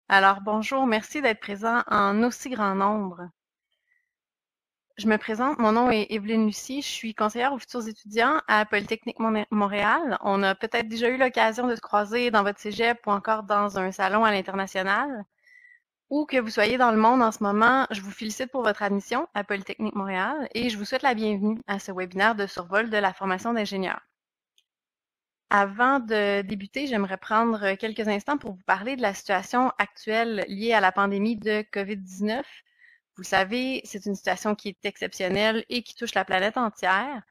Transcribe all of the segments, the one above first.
Alors bonjour, merci d'être présent en aussi grand nombre. Je me présente, mon nom est Evelyne Lucie, je suis conseillère aux futurs étudiants à Polytechnique Montréal. On a peut-être déjà eu l'occasion de se croiser dans votre cégep ou encore dans un salon à l'international. Où que vous soyez dans le monde en ce moment, je vous félicite pour votre admission à Polytechnique Montréal et je vous souhaite la bienvenue à ce webinaire de survol de la formation d'ingénieur. Avant de débuter, j'aimerais prendre quelques instants pour vous parler de la situation actuelle liée à la pandémie de COVID-19. Vous le savez, c'est une situation qui est exceptionnelle et qui touche la planète entière.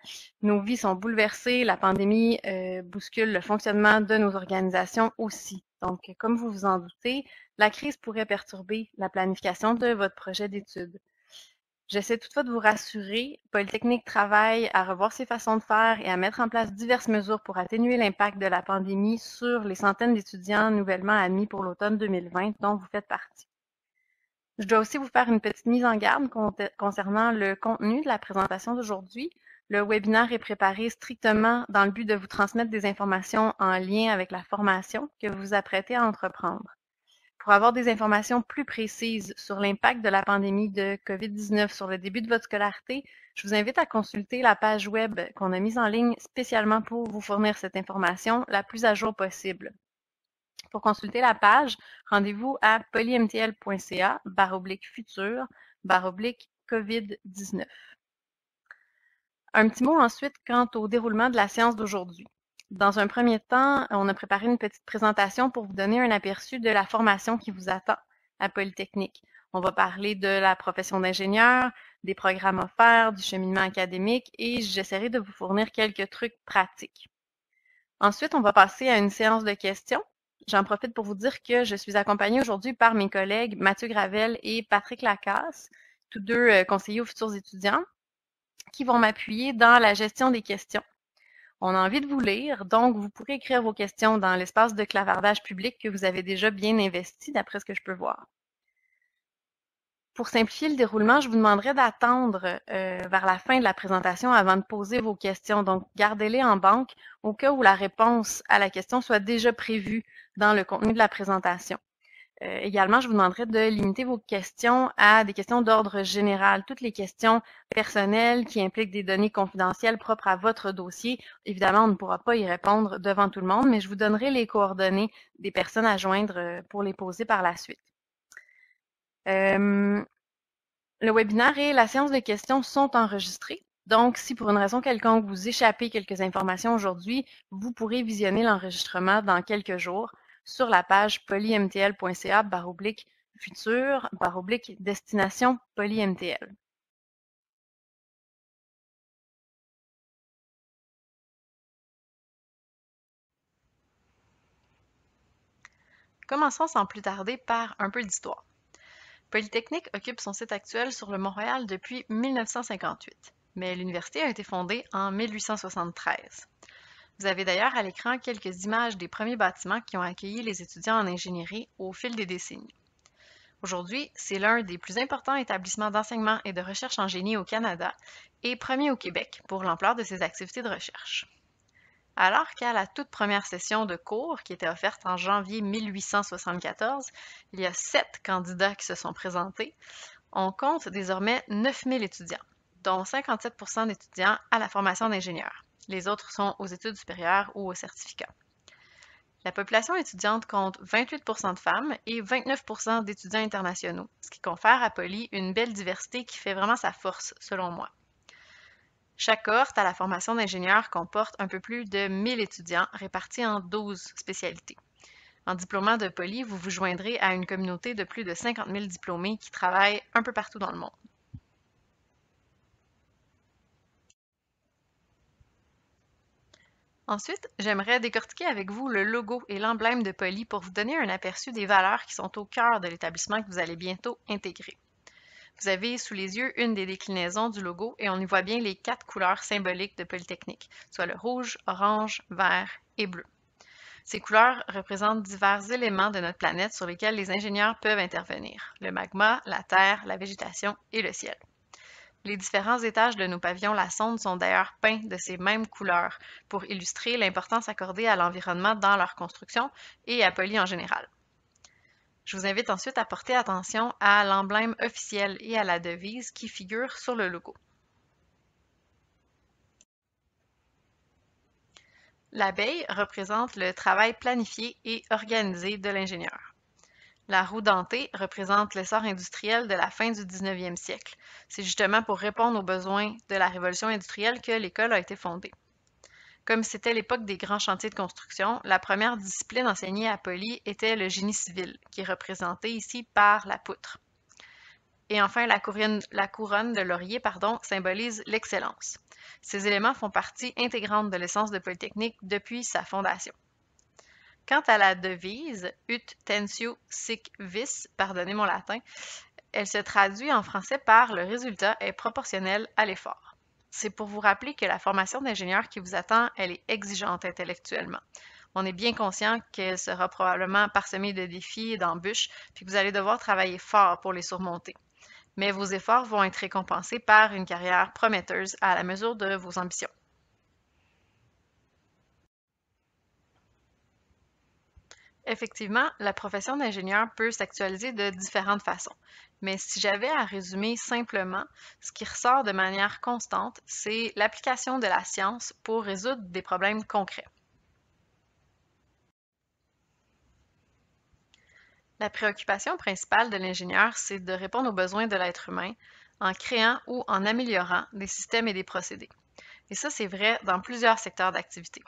Nos vies sont bouleversées, la pandémie bouscule le fonctionnement de nos organisations aussi. Donc, comme vous vous en doutez, la crise pourrait perturber la planification de votre projet d'études. J'essaie toutefois de vous rassurer, Polytechnique travaille à revoir ses façons de faire et à mettre en place diverses mesures pour atténuer l'impact de la pandémie sur les centaines d'étudiants nouvellement admis pour l'automne 2020 dont vous faites partie. Je dois aussi vous faire une petite mise en garde concernant le contenu de la présentation d'aujourd'hui. Le webinaire est préparé strictement dans le but de vous transmettre des informations en lien avec la formation que vous vous apprêtez à entreprendre. Pour avoir des informations plus précises sur l'impact de la pandémie de COVID-19 sur le début de votre scolarité, je vous invite à consulter la page web qu'on a mise en ligne spécialement pour vous fournir cette information la plus à jour possible. Pour consulter la page, rendez-vous à polymtl.ca/futur/COVID-19. Un petit mot ensuite quant au déroulement de la séance d'aujourd'hui. Dans un premier temps, on a préparé une petite présentation pour vous donner un aperçu de la formation qui vous attend à Polytechnique. On va parler de la profession d'ingénieur, des programmes offerts, du cheminement académique et j'essaierai de vous fournir quelques trucs pratiques. Ensuite, on va passer à une séance de questions. J'en profite pour vous dire que je suis accompagnée aujourd'hui par mes collègues Mathieu Gravel et Patrick Lacasse, tous deux conseillers aux futurs étudiants, qui vont m'appuyer dans la gestion des questions. On a envie de vous lire, donc vous pourrez écrire vos questions dans l'espace de clavardage public que vous avez déjà bien investi, d'après ce que je peux voir. Pour simplifier le déroulement, je vous demanderai d'attendre vers la fin de la présentation avant de poser vos questions. Donc, gardez-les en banque au cas où la réponse à la question soit déjà prévue dans le contenu de la présentation. Également, je vous demanderai de limiter vos questions à des questions d'ordre général. Toutes les questions personnelles qui impliquent des données confidentielles propres à votre dossier. Évidemment, on ne pourra pas y répondre devant tout le monde, mais je vous donnerai les coordonnées des personnes à joindre pour les poser par la suite. Le webinaire et la séance de questions sont enregistrés. Donc, si pour une raison quelconque vous échappez quelques informations aujourd'hui, vous pourrez visionner l'enregistrement dans quelques jours sur la page polymtl.ca/futur/destination polymtl. Commençons sans plus tarder par un peu d'histoire. Polytechnique occupe son site actuel sur le Mont-Royal depuis 1958, mais l'université a été fondée en 1873. Vous avez d'ailleurs à l'écran quelques images des premiers bâtiments qui ont accueilli les étudiants en ingénierie au fil des décennies. Aujourd'hui, c'est l'un des plus importants établissements d'enseignement et de recherche en génie au Canada et premier au Québec pour l'ampleur de ses activités de recherche. Alors qu'à la toute première session de cours, qui était offerte en janvier 1874, il y a 7 candidats qui se sont présentés, on compte désormais 9000 étudiants, dont 57% d'étudiants à la formation d'ingénieur. Les autres sont aux études supérieures ou au certificat. La population étudiante compte 28% de femmes et 29% d'étudiants internationaux, ce qui confère à Poly une belle diversité qui fait vraiment sa force, selon moi. Chaque cohorte à la formation d'ingénieur comporte un peu plus de 1000 étudiants répartis en 12 spécialités. En diplômant de Poly, vous vous joindrez à une communauté de plus de 50 000 diplômés qui travaillent un peu partout dans le monde. Ensuite, j'aimerais décortiquer avec vous le logo et l'emblème de Poly pour vous donner un aperçu des valeurs qui sont au cœur de l'établissement que vous allez bientôt intégrer. Vous avez sous les yeux une des déclinaisons du logo et on y voit bien les 4 couleurs symboliques de Polytechnique, soit le rouge, orange, vert et bleu. Ces couleurs représentent divers éléments de notre planète sur lesquels les ingénieurs peuvent intervenir, le magma, la terre, la végétation et le ciel. Les différents étages de nos pavillons La Sonde sont d'ailleurs peints de ces mêmes couleurs pour illustrer l'importance accordée à l'environnement dans leur construction et à Poly en général. Je vous invite ensuite à porter attention à l'emblème officiel et à la devise qui figurent sur le logo. L'abeille représente le travail planifié et organisé de l'ingénieur. La roue dentée représente l'essor industriel de la fin du 19e siècle. C'est justement pour répondre aux besoins de la révolution industrielle que l'école a été fondée. Comme c'était l'époque des grands chantiers de construction, la première discipline enseignée à Poly était le génie civil, qui est représenté ici par la poutre. Et enfin, la couronne de laurier, symbolise l'excellence. Ces éléments font partie intégrante de l'essence de Polytechnique depuis sa fondation. Quant à la devise Ut tensio sic vis, pardonnez mon latin, elle se traduit en français par le résultat est proportionnel à l'effort. C'est pour vous rappeler que la formation d'ingénieur qui vous attend, elle est exigeante intellectuellement. On est bien conscient qu'elle sera probablement parsemée de défis et d'embûches, puis que vous allez devoir travailler fort pour les surmonter. Mais vos efforts vont être récompensés par une carrière prometteuse à la mesure de vos ambitions. Effectivement, la profession d'ingénieur peut s'actualiser de différentes façons. Mais si j'avais à résumer simplement, ce qui ressort de manière constante, c'est l'application de la science pour résoudre des problèmes concrets. La préoccupation principale de l'ingénieur, c'est de répondre aux besoins de l'être humain en créant ou en améliorant des systèmes et des procédés. Et ça, c'est vrai dans plusieurs secteurs d'activité.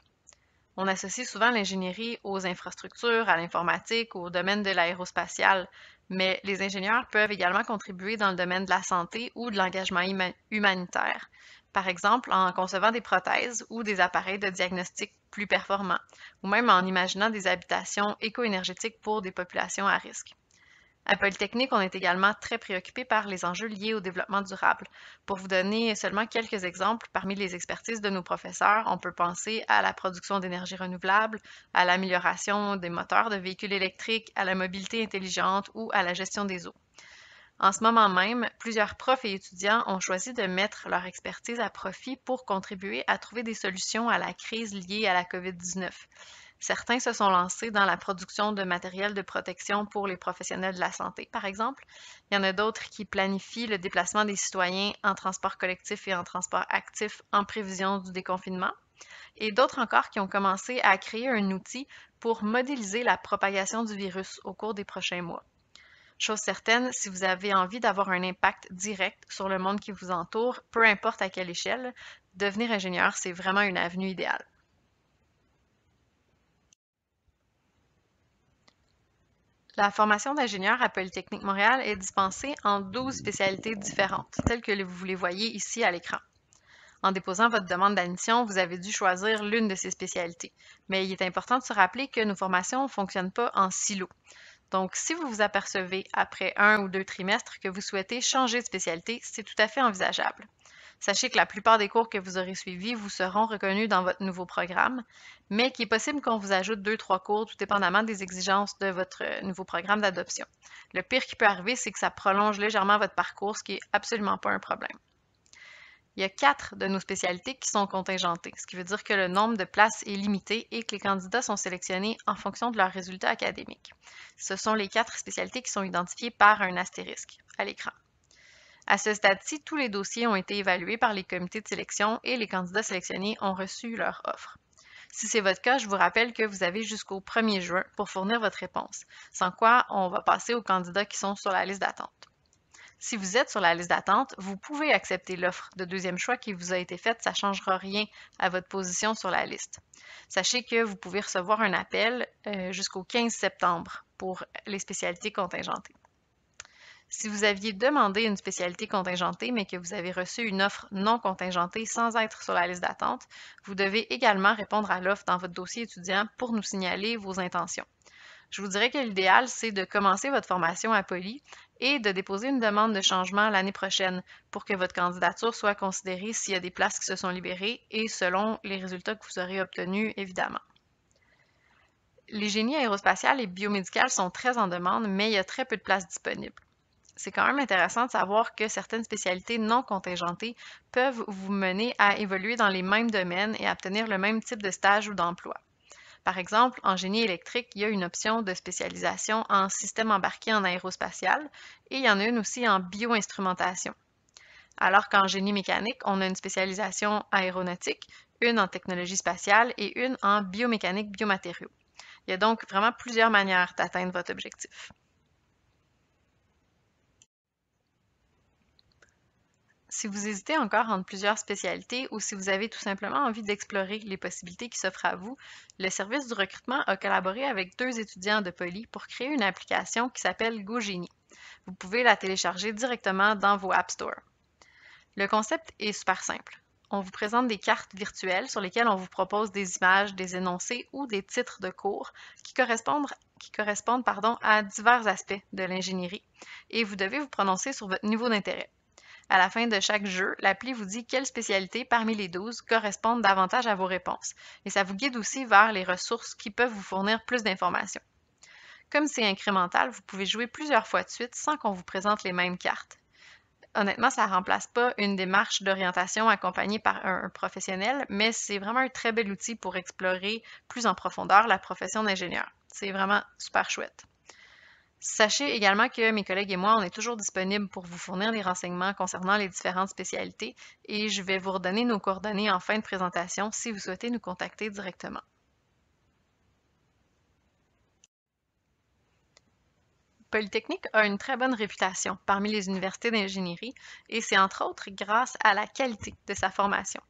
On associe souvent l'ingénierie aux infrastructures, à l'informatique, au domaine de l'aérospatial, mais les ingénieurs peuvent également contribuer dans le domaine de la santé ou de l'engagement humanitaire, par exemple en concevant des prothèses ou des appareils de diagnostic plus performants, ou même en imaginant des habitations éco-énergétiques pour des populations à risque. À Polytechnique, on est également très préoccupé par les enjeux liés au développement durable. Pour vous donner seulement quelques exemples, parmi les expertises de nos professeurs, on peut penser à la production d'énergie renouvelable, à l'amélioration des moteurs de véhicules électriques, à la mobilité intelligente ou à la gestion des eaux. En ce moment même, plusieurs profs et étudiants ont choisi de mettre leur expertise à profit pour contribuer à trouver des solutions à la crise liée à la COVID-19. Certains se sont lancés dans la production de matériel de protection pour les professionnels de la santé, par exemple. Il y en a d'autres qui planifient le déplacement des citoyens en transport collectif et en transport actif en prévision du déconfinement. Et d'autres encore qui ont commencé à créer un outil pour modéliser la propagation du virus au cours des prochains mois. Chose certaine, si vous avez envie d'avoir un impact direct sur le monde qui vous entoure, peu importe à quelle échelle, devenir ingénieur, c'est vraiment une avenue idéale. La formation d'ingénieur à Polytechnique Montréal est dispensée en 12 spécialités différentes, telles que vous les voyez ici à l'écran. En déposant votre demande d'admission, vous avez dû choisir l'une de ces spécialités. Mais il est important de se rappeler que nos formations ne fonctionnent pas en silo. Donc, si vous vous apercevez après 1 ou 2 trimestres que vous souhaitez changer de spécialité, c'est tout à fait envisageable. Sachez que la plupart des cours que vous aurez suivis vous seront reconnus dans votre nouveau programme, mais qu'il est possible qu'on vous ajoute 2-3 cours, tout dépendamment des exigences de votre nouveau programme d'adoption. Le pire qui peut arriver, c'est que ça prolonge légèrement votre parcours, ce qui n'est absolument pas un problème. Il y a 4 de nos spécialités qui sont contingentées, ce qui veut dire que le nombre de places est limité et que les candidats sont sélectionnés en fonction de leurs résultats académiques. Ce sont les 4 spécialités qui sont identifiées par un astérisque à l'écran. À ce stade-ci, tous les dossiers ont été évalués par les comités de sélection et les candidats sélectionnés ont reçu leur offre. Si c'est votre cas, je vous rappelle que vous avez jusqu'au 1er juin pour fournir votre réponse, sans quoi on va passer aux candidats qui sont sur la liste d'attente. Si vous êtes sur la liste d'attente, vous pouvez accepter l'offre de deuxième choix qui vous a été faite, ça ne changera rien à votre position sur la liste. Sachez que vous pouvez recevoir un appel jusqu'au 15 septembre pour les spécialités contingentées. Si vous aviez demandé une spécialité contingentée, mais que vous avez reçu une offre non contingentée sans être sur la liste d'attente, vous devez également répondre à l'offre dans votre dossier étudiant pour nous signaler vos intentions. Je vous dirais que l'idéal, c'est de commencer votre formation à Poly et de déposer une demande de changement l'année prochaine pour que votre candidature soit considérée s'il y a des places qui se sont libérées et selon les résultats que vous aurez obtenus, évidemment. Les génies aérospatial et biomédical sont très en demande, mais il y a très peu de places disponibles. C'est quand même intéressant de savoir que certaines spécialités non contingentées peuvent vous mener à évoluer dans les mêmes domaines et à obtenir le même type de stage ou d'emploi. Par exemple, en génie électrique, il y a une option de spécialisation en système embarqué en aérospatial et il y en a une aussi en bioinstrumentation. Alors qu'en génie mécanique, on a une spécialisation aéronautique, une en technologie spatiale et une en biomécanique biomatériaux. Il y a donc vraiment plusieurs manières d'atteindre votre objectif. Si vous hésitez encore entre plusieurs spécialités ou si vous avez tout simplement envie d'explorer les possibilités qui s'offrent à vous, le service du recrutement a collaboré avec 2 étudiants de Poly pour créer une application qui s'appelle GoGénie. Vous pouvez la télécharger directement dans vos App Store. Le concept est super simple. On vous présente des cartes virtuelles sur lesquelles on vous propose des images, des énoncés ou des titres de cours qui correspondent à divers aspects de l'ingénierie et vous devez vous prononcer sur votre niveau d'intérêt. À la fin de chaque jeu, l'appli vous dit quelles spécialités parmi les 12 correspondent davantage à vos réponses et ça vous guide aussi vers les ressources qui peuvent vous fournir plus d'informations. Comme c'est incrémental, vous pouvez jouer plusieurs fois de suite sans qu'on vous présente les mêmes cartes. Honnêtement, ça ne remplace pas une démarche d'orientation accompagnée par un professionnel, mais c'est vraiment un très bel outil pour explorer plus en profondeur la profession d'ingénieur. C'est vraiment super chouette. Sachez également que mes collègues et moi, on est toujours disponibles pour vous fournir des renseignements concernant les différentes spécialités et je vais vous redonner nos coordonnées en fin de présentation si vous souhaitez nous contacter directement. Polytechnique a une très bonne réputation parmi les universités d'ingénierie et c'est entre autres grâce à la qualité de sa formation.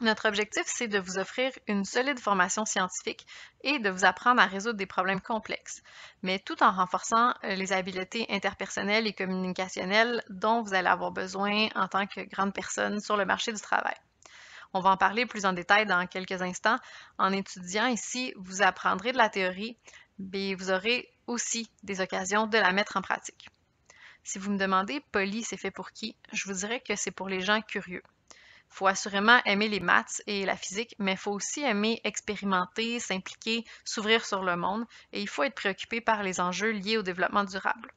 Notre objectif, c'est de vous offrir une solide formation scientifique et de vous apprendre à résoudre des problèmes complexes, mais tout en renforçant les habiletés interpersonnelles et communicationnelles dont vous allez avoir besoin en tant que grande personne sur le marché du travail. On va en parler plus en détail dans quelques instants. En étudiant ici, vous apprendrez de la théorie, mais vous aurez aussi des occasions de la mettre en pratique. Si vous me demandez, Poly, c'est fait pour qui? Je vous dirais que c'est pour les gens curieux. Il faut assurément aimer les maths et la physique, mais il faut aussi aimer expérimenter, s'impliquer, s'ouvrir sur le monde et il faut être préoccupé par les enjeux liés au développement durable.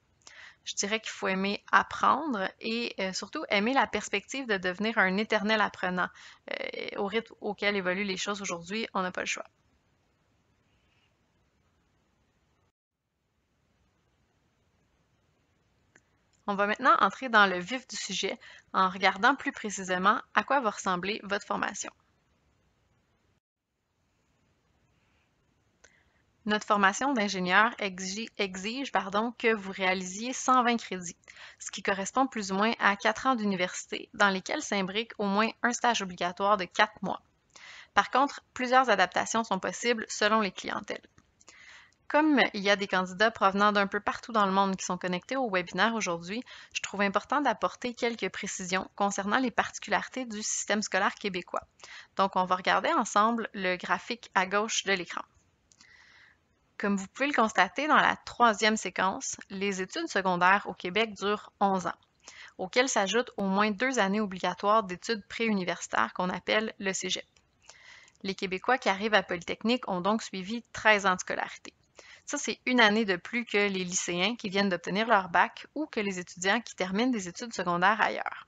Je dirais qu'il faut aimer apprendre et surtout aimer la perspective de devenir un éternel apprenant. Au rythme auquel évoluent les choses aujourd'hui, on n'a pas le choix. On va maintenant entrer dans le vif du sujet en regardant plus précisément à quoi va ressembler votre formation. Notre formation d'ingénieur exige que vous réalisiez 120 crédits, ce qui correspond plus ou moins à 4 ans d'université, dans lesquels s'imbrique au moins un stage obligatoire de 4 mois. Par contre, plusieurs adaptations sont possibles selon les clientèles. Comme il y a des candidats provenant d'un peu partout dans le monde qui sont connectés au webinaire aujourd'hui, je trouve important d'apporter quelques précisions concernant les particularités du système scolaire québécois. Donc, on va regarder ensemble le graphique à gauche de l'écran. Comme vous pouvez le constater dans la 3e séquence, les études secondaires au Québec durent 11 ans, auxquelles s'ajoutent au moins 2 années obligatoires d'études préuniversitaires qu'on appelle le cégep. Les Québécois qui arrivent à Polytechnique ont donc suivi 13 ans de scolarité. Ça, c'est une année de plus que les lycéens qui viennent d'obtenir leur bac ou que les étudiants qui terminent des études secondaires ailleurs.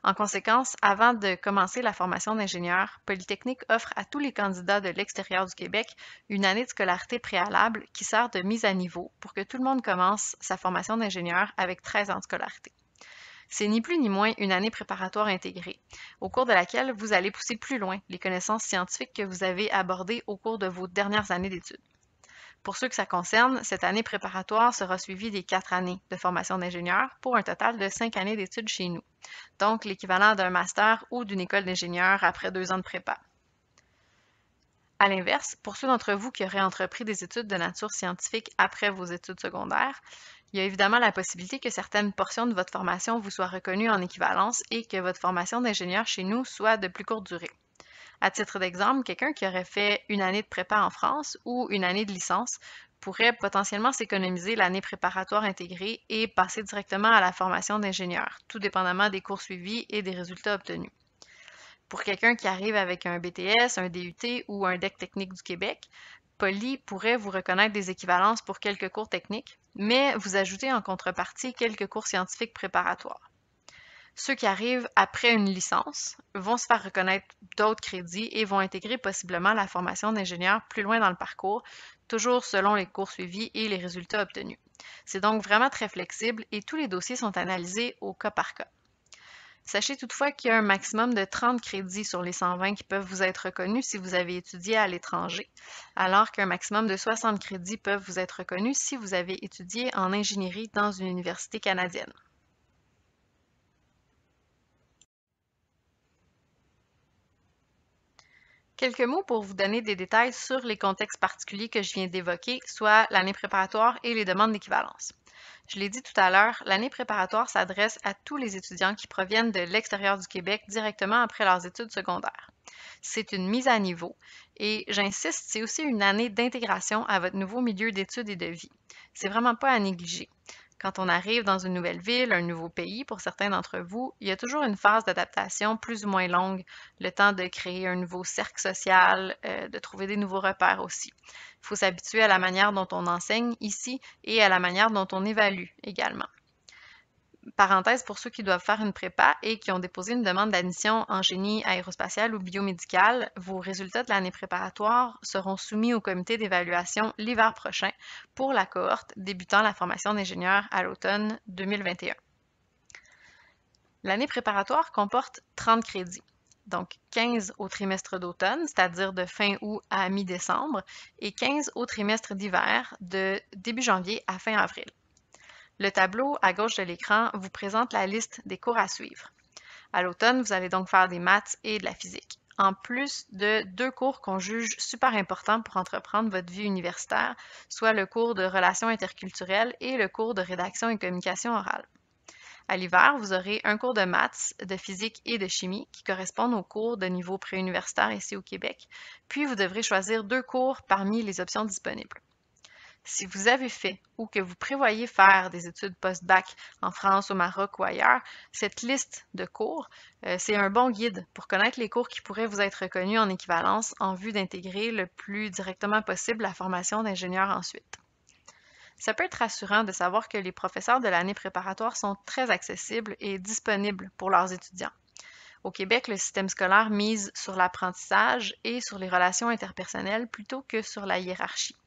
En conséquence, avant de commencer la formation d'ingénieur, Polytechnique offre à tous les candidats de l'extérieur du Québec une année de scolarité préalable qui sert de mise à niveau pour que tout le monde commence sa formation d'ingénieur avec 13 ans de scolarité. C'est ni plus ni moins une année préparatoire intégrée, au cours de laquelle vous allez pousser plus loin les connaissances scientifiques que vous avez abordées au cours de vos dernières années d'études. Pour ceux que ça concerne, cette année préparatoire sera suivie des 4 années de formation d'ingénieur pour un total de 5 années d'études chez nous, donc l'équivalent d'un master ou d'une école d'ingénieur après 2 ans de prépa. À l'inverse, pour ceux d'entre vous qui auraient entrepris des études de nature scientifique après vos études secondaires, il y a évidemment la possibilité que certaines portions de votre formation vous soient reconnues en équivalence et que votre formation d'ingénieur chez nous soit de plus courte durée. À titre d'exemple, quelqu'un qui aurait fait une année de prépa en France ou une année de licence pourrait potentiellement s'économiser l'année préparatoire intégrée et passer directement à la formation d'ingénieur, tout dépendamment des cours suivis et des résultats obtenus. Pour quelqu'un qui arrive avec un BTS, un DUT ou un DEC technique du Québec, Poly pourrait vous reconnaître des équivalences pour quelques cours techniques, mais vous ajouter en contrepartie quelques cours scientifiques préparatoires. Ceux qui arrivent après une licence vont se faire reconnaître d'autres crédits et vont intégrer possiblement la formation d'ingénieur plus loin dans le parcours, toujours selon les cours suivis et les résultats obtenus. C'est donc vraiment très flexible et tous les dossiers sont analysés au cas par cas. Sachez toutefois qu'il y a un maximum de 30 crédits sur les 120 qui peuvent vous être reconnus si vous avez étudié à l'étranger, alors qu'un maximum de 60 crédits peuvent vous être reconnus si vous avez étudié en ingénierie dans une université canadienne. Quelques mots pour vous donner des détails sur les contextes particuliers que je viens d'évoquer, soit l'année préparatoire et les demandes d'équivalence. Je l'ai dit tout à l'heure, l'année préparatoire s'adresse à tous les étudiants qui proviennent de l'extérieur du Québec directement après leurs études secondaires. C'est une mise à niveau et j'insiste, c'est aussi une année d'intégration à votre nouveau milieu d'études et de vie. C'est vraiment pas à négliger. Quand on arrive dans une nouvelle ville, un nouveau pays, pour certains d'entre vous, il y a toujours une phase d'adaptation plus ou moins longue, le temps de créer un nouveau cercle social, de trouver des nouveaux repères aussi. Il faut s'habituer à la manière dont on enseigne ici et à la manière dont on évalue également. Parenthèse pour ceux qui doivent faire une prépa et qui ont déposé une demande d'admission en génie aérospatial ou biomédical, vos résultats de l'année préparatoire seront soumis au comité d'évaluation l'hiver prochain pour la cohorte débutant la formation d'ingénieur à l'automne 2021. L'année préparatoire comporte 30 crédits, donc 15 au trimestre d'automne, c'est-à-dire de fin août à mi-décembre, et 15 au trimestre d'hiver, de début janvier à fin avril. Le tableau à gauche de l'écran vous présente la liste des cours à suivre. À l'automne, vous allez donc faire des maths et de la physique, en plus de 2 cours qu'on juge super importants pour entreprendre votre vie universitaire, soit le cours de relations interculturelles et le cours de rédaction et communication orale. À l'hiver, vous aurez un cours de maths, de physique et de chimie qui correspondent aux cours de niveau préuniversitaire ici au Québec, puis vous devrez choisir 2 cours parmi les options disponibles. Si vous avez fait ou que vous prévoyez faire des études post-bac en France, au Maroc ou ailleurs, cette liste de cours, c'est un bon guide pour connaître les cours qui pourraient vous être reconnus en équivalence en vue d'intégrer le plus directement possible la formation d'ingénieur ensuite. Ça peut être rassurant de savoir que les professeurs de l'année préparatoire sont très accessibles et disponibles pour leurs étudiants. Au Québec, le système scolaire mise sur l'apprentissage et sur les relations interpersonnelles plutôt que sur la hiérarchie.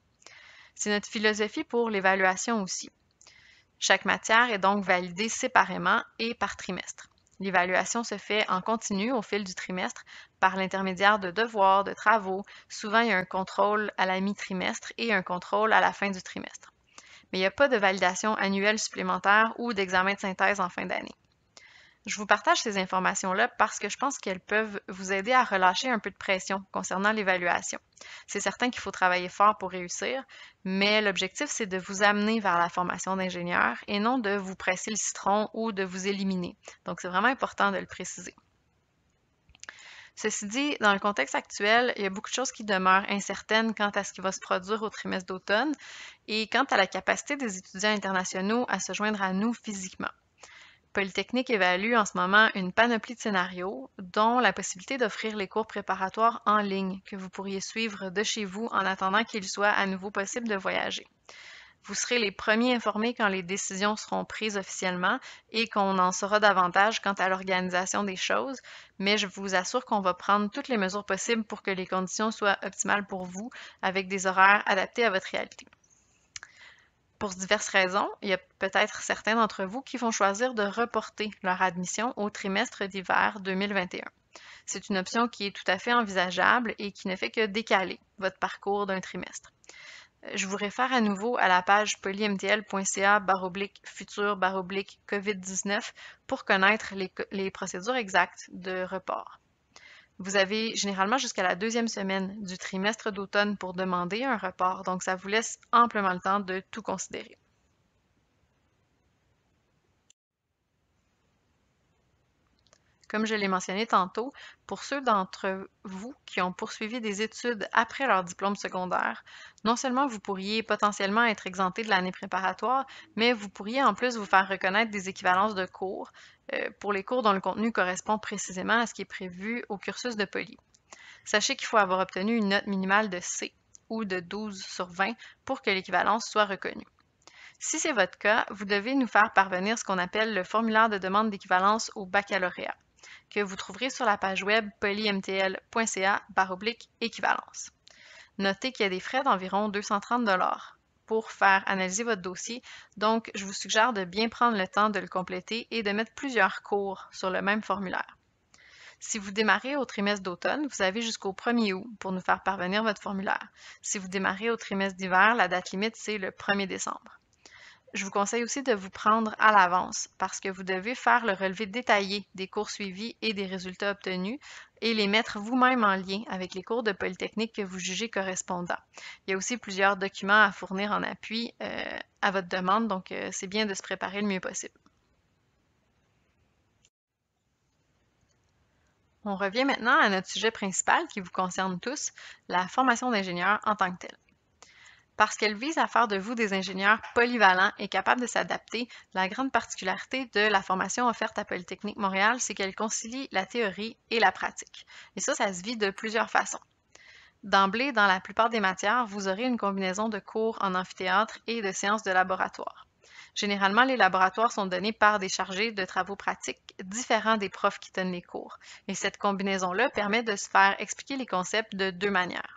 C'est notre philosophie pour l'évaluation aussi. Chaque matière est donc validée séparément et par trimestre. L'évaluation se fait en continu au fil du trimestre par l'intermédiaire de devoirs, de travaux. Souvent, il y a un contrôle à la mi-trimestre et un contrôle à la fin du trimestre. Mais il n'y a pas de validation annuelle supplémentaire ou d'examen de synthèse en fin d'année. Je vous partage ces informations-là parce que je pense qu'elles peuvent vous aider à relâcher un peu de pression concernant l'évaluation. C'est certain qu'il faut travailler fort pour réussir, mais l'objectif, c'est de vous amener vers la formation d'ingénieur et non de vous presser le citron ou de vous éliminer. Donc, c'est vraiment important de le préciser. Ceci dit, dans le contexte actuel, il y a beaucoup de choses qui demeurent incertaines quant à ce qui va se produire au trimestre d'automne et quant à la capacité des étudiants internationaux à se joindre à nous physiquement. Polytechnique évalue en ce moment une panoplie de scénarios, dont la possibilité d'offrir les cours préparatoires en ligne que vous pourriez suivre de chez vous en attendant qu'il soit à nouveau possible de voyager. Vous serez les premiers informés quand les décisions seront prises officiellement et qu'on en saura davantage quant à l'organisation des choses, mais je vous assure qu'on va prendre toutes les mesures possibles pour que les conditions soient optimales pour vous, avec des horaires adaptés à votre réalité. Pour diverses raisons, il y a peut-être certains d'entre vous qui vont choisir de reporter leur admission au trimestre d'hiver 2021. C'est une option qui est tout à fait envisageable et qui ne fait que décaler votre parcours d'un trimestre. Je vous réfère à nouveau à la page polymtl.ca/futur/COVID-19 pour connaître les procédures exactes de report. Vous avez généralement jusqu'à la 2e semaine du trimestre d'automne pour demander un report, donc ça vous laisse amplement le temps de tout considérer. Comme je l'ai mentionné tantôt, pour ceux d'entre vous qui ont poursuivi des études après leur diplôme secondaire, non seulement vous pourriez potentiellement être exempté de l'année préparatoire, mais vous pourriez en plus vous faire reconnaître des équivalences de cours pour les cours dont le contenu correspond précisément à ce qui est prévu au cursus de Poly. Sachez qu'il faut avoir obtenu une note minimale de C ou de 12 sur 20 pour que l'équivalence soit reconnue. Si c'est votre cas, vous devez nous faire parvenir ce qu'on appelle le formulaire de demande d'équivalence au baccalauréat, que vous trouverez sur la page web polymtl.ca/équivalence. Notez qu'il y a des frais d'environ 230 pour faire analyser votre dossier, donc je vous suggère de bien prendre le temps de le compléter et de mettre plusieurs cours sur le même formulaire. Si vous démarrez au trimestre d'automne, vous avez jusqu'au 1er août pour nous faire parvenir votre formulaire. Si vous démarrez au trimestre d'hiver, la date limite, c'est le 1er décembre. Je vous conseille aussi de vous prendre à l'avance parce que vous devez faire le relevé détaillé des cours suivis et des résultats obtenus et les mettre vous-même en lien avec les cours de Polytechnique que vous jugez correspondants. Il y a aussi plusieurs documents à fournir en appui à votre demande, donc c'est bien de se préparer le mieux possible. On revient maintenant à notre sujet principal qui vous concerne tous, la formation d'ingénieur en tant que telle. Parce qu'elle vise à faire de vous des ingénieurs polyvalents et capables de s'adapter, la grande particularité de la formation offerte à Polytechnique Montréal, c'est qu'elle concilie la théorie et la pratique. Et ça se vit de plusieurs façons. D'emblée, dans la plupart des matières, vous aurez une combinaison de cours en amphithéâtre et de séances de laboratoire. Généralement, les laboratoires sont donnés par des chargés de travaux pratiques différents des profs qui donnent les cours. Et cette combinaison-là permet de se faire expliquer les concepts de deux manières.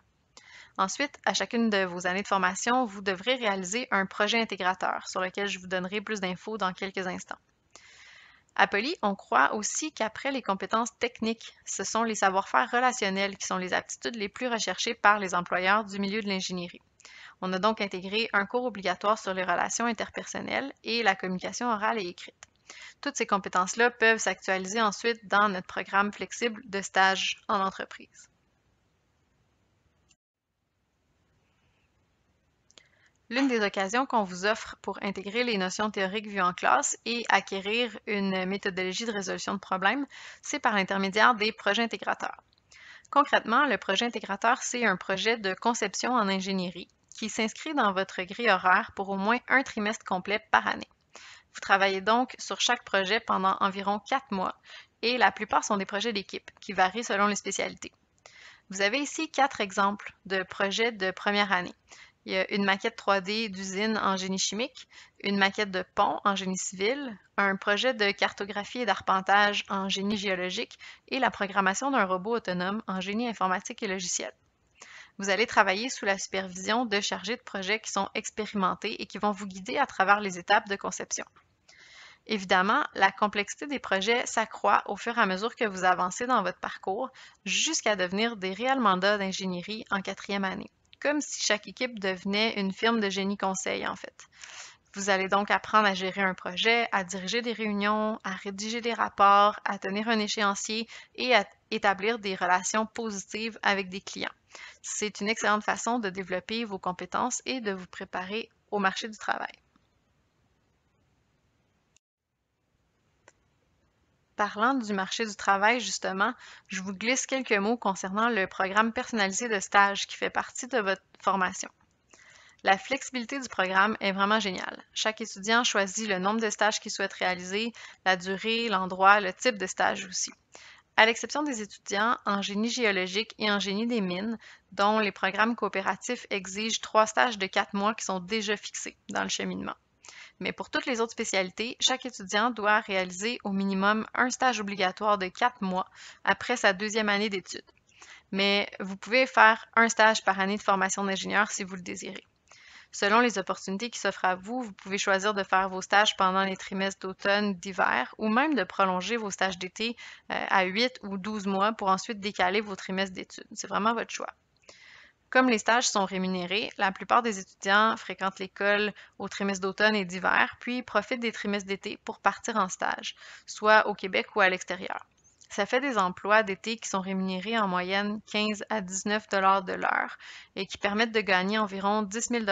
Ensuite, à chacune de vos années de formation, vous devrez réaliser un projet intégrateur sur lequel je vous donnerai plus d'infos dans quelques instants. À Poly, on croit aussi qu'après les compétences techniques, ce sont les savoir-faire relationnels qui sont les aptitudes les plus recherchées par les employeurs du milieu de l'ingénierie. On a donc intégré un cours obligatoire sur les relations interpersonnelles et la communication orale et écrite. Toutes ces compétences-là peuvent s'actualiser ensuite dans notre programme flexible de stage en entreprise. L'une des occasions qu'on vous offre pour intégrer les notions théoriques vues en classe et acquérir une méthodologie de résolution de problèmes, c'est par l'intermédiaire des projets intégrateurs. Concrètement, le projet intégrateur, c'est un projet de conception en ingénierie qui s'inscrit dans votre grille horaire pour au moins un trimestre complet par année. Vous travaillez donc sur chaque projet pendant environ 4 mois et la plupart sont des projets d'équipe qui varient selon les spécialités. Vous avez ici 4 exemples de projets de première année. Il y a une maquette 3D d'usine en génie chimique, une maquette de pont en génie civil, un projet de cartographie et d'arpentage en génie géologique et la programmation d'un robot autonome en génie informatique et logiciel. Vous allez travailler sous la supervision de chargés de projet qui sont expérimentés et qui vont vous guider à travers les étapes de conception. Évidemment, la complexité des projets s'accroît au fur et à mesure que vous avancez dans votre parcours jusqu'à devenir des réels mandats d'ingénierie en 4e année, comme si chaque équipe devenait une firme de génie conseil en fait. Vous allez donc apprendre à gérer un projet, à diriger des réunions, à rédiger des rapports, à tenir un échéancier et à établir des relations positives avec des clients. C'est une excellente façon de développer vos compétences et de vous préparer au marché du travail. Parlant du marché du travail, justement, je vous glisse quelques mots concernant le programme personnalisé de stage qui fait partie de votre formation. La flexibilité du programme est vraiment géniale. Chaque étudiant choisit le nombre de stages qu'il souhaite réaliser, la durée, l'endroit, le type de stage aussi. À l'exception des étudiants en génie géologique et en génie des mines, dont les programmes coopératifs exigent 3 stages de 4 mois qui sont déjà fixés dans le cheminement. Mais pour toutes les autres spécialités, chaque étudiant doit réaliser au minimum un stage obligatoire de 4 mois après sa 2e année d'études. Mais vous pouvez faire un stage par année de formation d'ingénieur si vous le désirez. Selon les opportunités qui s'offrent à vous, vous pouvez choisir de faire vos stages pendant les trimestres d'automne, d'hiver, ou même de prolonger vos stages d'été à 8 ou 12 mois pour ensuite décaler vos trimestres d'études. C'est vraiment votre choix. Comme les stages sont rémunérés, la plupart des étudiants fréquentent l'école au trimestre d'automne et d'hiver, puis profitent des trimestres d'été pour partir en stage, soit au Québec ou à l'extérieur. Ça fait des emplois d'été qui sont rémunérés en moyenne 15 à 19 de l'heure et qui permettent de gagner environ 10 000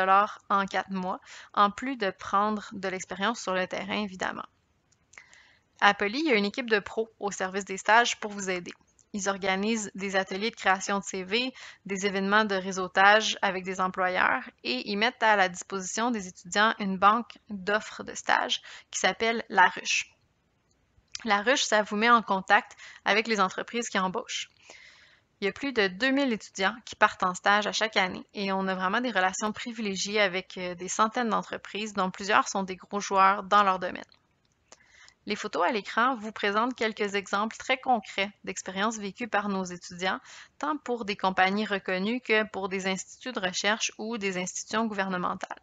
en 4 mois, en plus de prendre de l'expérience sur le terrain, évidemment. À Poly, il y a une équipe de pros au service des stages pour vous aider. Ils organisent des ateliers de création de CV, des événements de réseautage avec des employeurs et ils mettent à la disposition des étudiants une banque d'offres de stage qui s'appelle La Ruche. La Ruche, ça vous met en contact avec les entreprises qui embauchent. Il y a plus de 2000 étudiants qui partent en stage à chaque année et on a vraiment des relations privilégiées avec des centaines d'entreprises dont plusieurs sont des gros joueurs dans leur domaine. Les photos à l'écran vous présentent quelques exemples très concrets d'expériences vécues par nos étudiants, tant pour des compagnies reconnues que pour des instituts de recherche ou des institutions gouvernementales.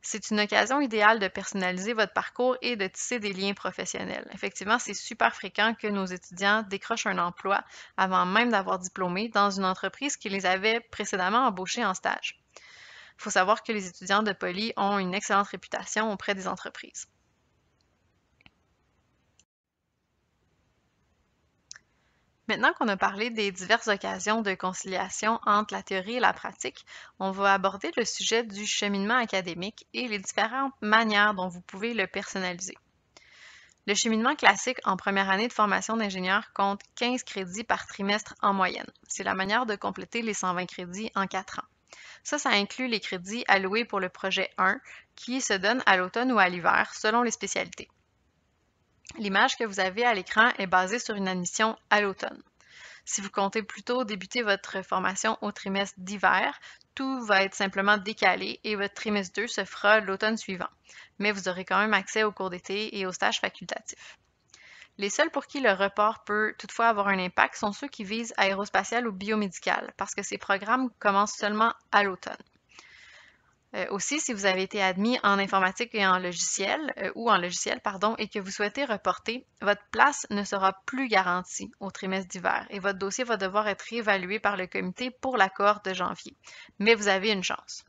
C'est une occasion idéale de personnaliser votre parcours et de tisser des liens professionnels. Effectivement, c'est super fréquent que nos étudiants décrochent un emploi avant même d'avoir diplômé dans une entreprise qui les avait précédemment embauchés en stage. Il faut savoir que les étudiants de Poly ont une excellente réputation auprès des entreprises. Maintenant qu'on a parlé des diverses occasions de conciliation entre la théorie et la pratique, on va aborder le sujet du cheminement académique et les différentes manières dont vous pouvez le personnaliser. Le cheminement classique en première année de formation d'ingénieur compte 15 crédits par trimestre en moyenne. C'est la manière de compléter les 120 crédits en 4 ans. Ça inclut les crédits alloués pour le projet 1 qui se donne à l'automne ou à l'hiver selon les spécialités. L'image que vous avez à l'écran est basée sur une admission à l'automne. Si vous comptez plutôt débuter votre formation au trimestre d'hiver, tout va être simplement décalé et votre trimestre 2 se fera l'automne suivant. Mais vous aurez quand même accès aux cours d'été et aux stages facultatifs. Les seuls pour qui le report peut toutefois avoir un impact sont ceux qui visent aérospatial ou biomédical, parce que ces programmes commencent seulement à l'automne. Aussi, si vous avez été admis en informatique et en logiciel, et que vous souhaitez reporter, votre place ne sera plus garantie au trimestre d'hiver et votre dossier va devoir être réévalué par le comité pour la cohorte de janvier. Mais vous avez une chance.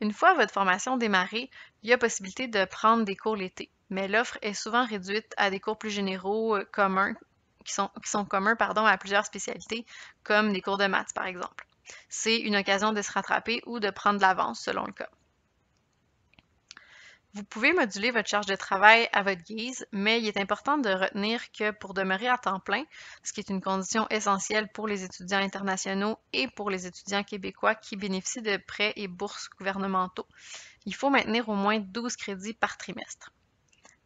Une fois votre formation démarrée, il y a possibilité de prendre des cours l'été, mais l'offre est souvent réduite à des cours plus généraux communs, qui sont communs à plusieurs spécialités, comme des cours de maths par exemple. C'est une occasion de se rattraper ou de prendre de l'avance selon le cas. Vous pouvez moduler votre charge de travail à votre guise, mais il est important de retenir que pour demeurer à temps plein, ce qui est une condition essentielle pour les étudiants internationaux et pour les étudiants québécois qui bénéficient de prêts et bourses gouvernementaux, il faut maintenir au moins 12 crédits par trimestre.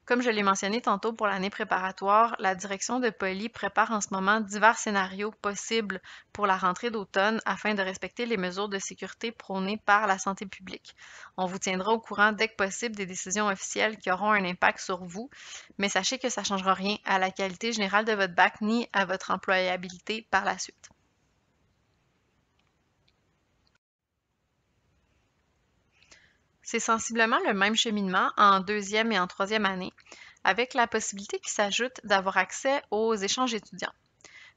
Comme je l'ai mentionné tantôt pour l'année préparatoire, la direction de Poly prépare en ce moment divers scénarios possibles pour la rentrée d'automne afin de respecter les mesures de sécurité prônées par la santé publique. On vous tiendra au courant dès que possible des décisions officielles qui auront un impact sur vous, mais sachez que ça ne changera rien à la qualité générale de votre bac ni à votre employabilité par la suite. C'est sensiblement le même cheminement en deuxième et en troisième année, avec la possibilité qui s'ajoute d'avoir accès aux échanges étudiants.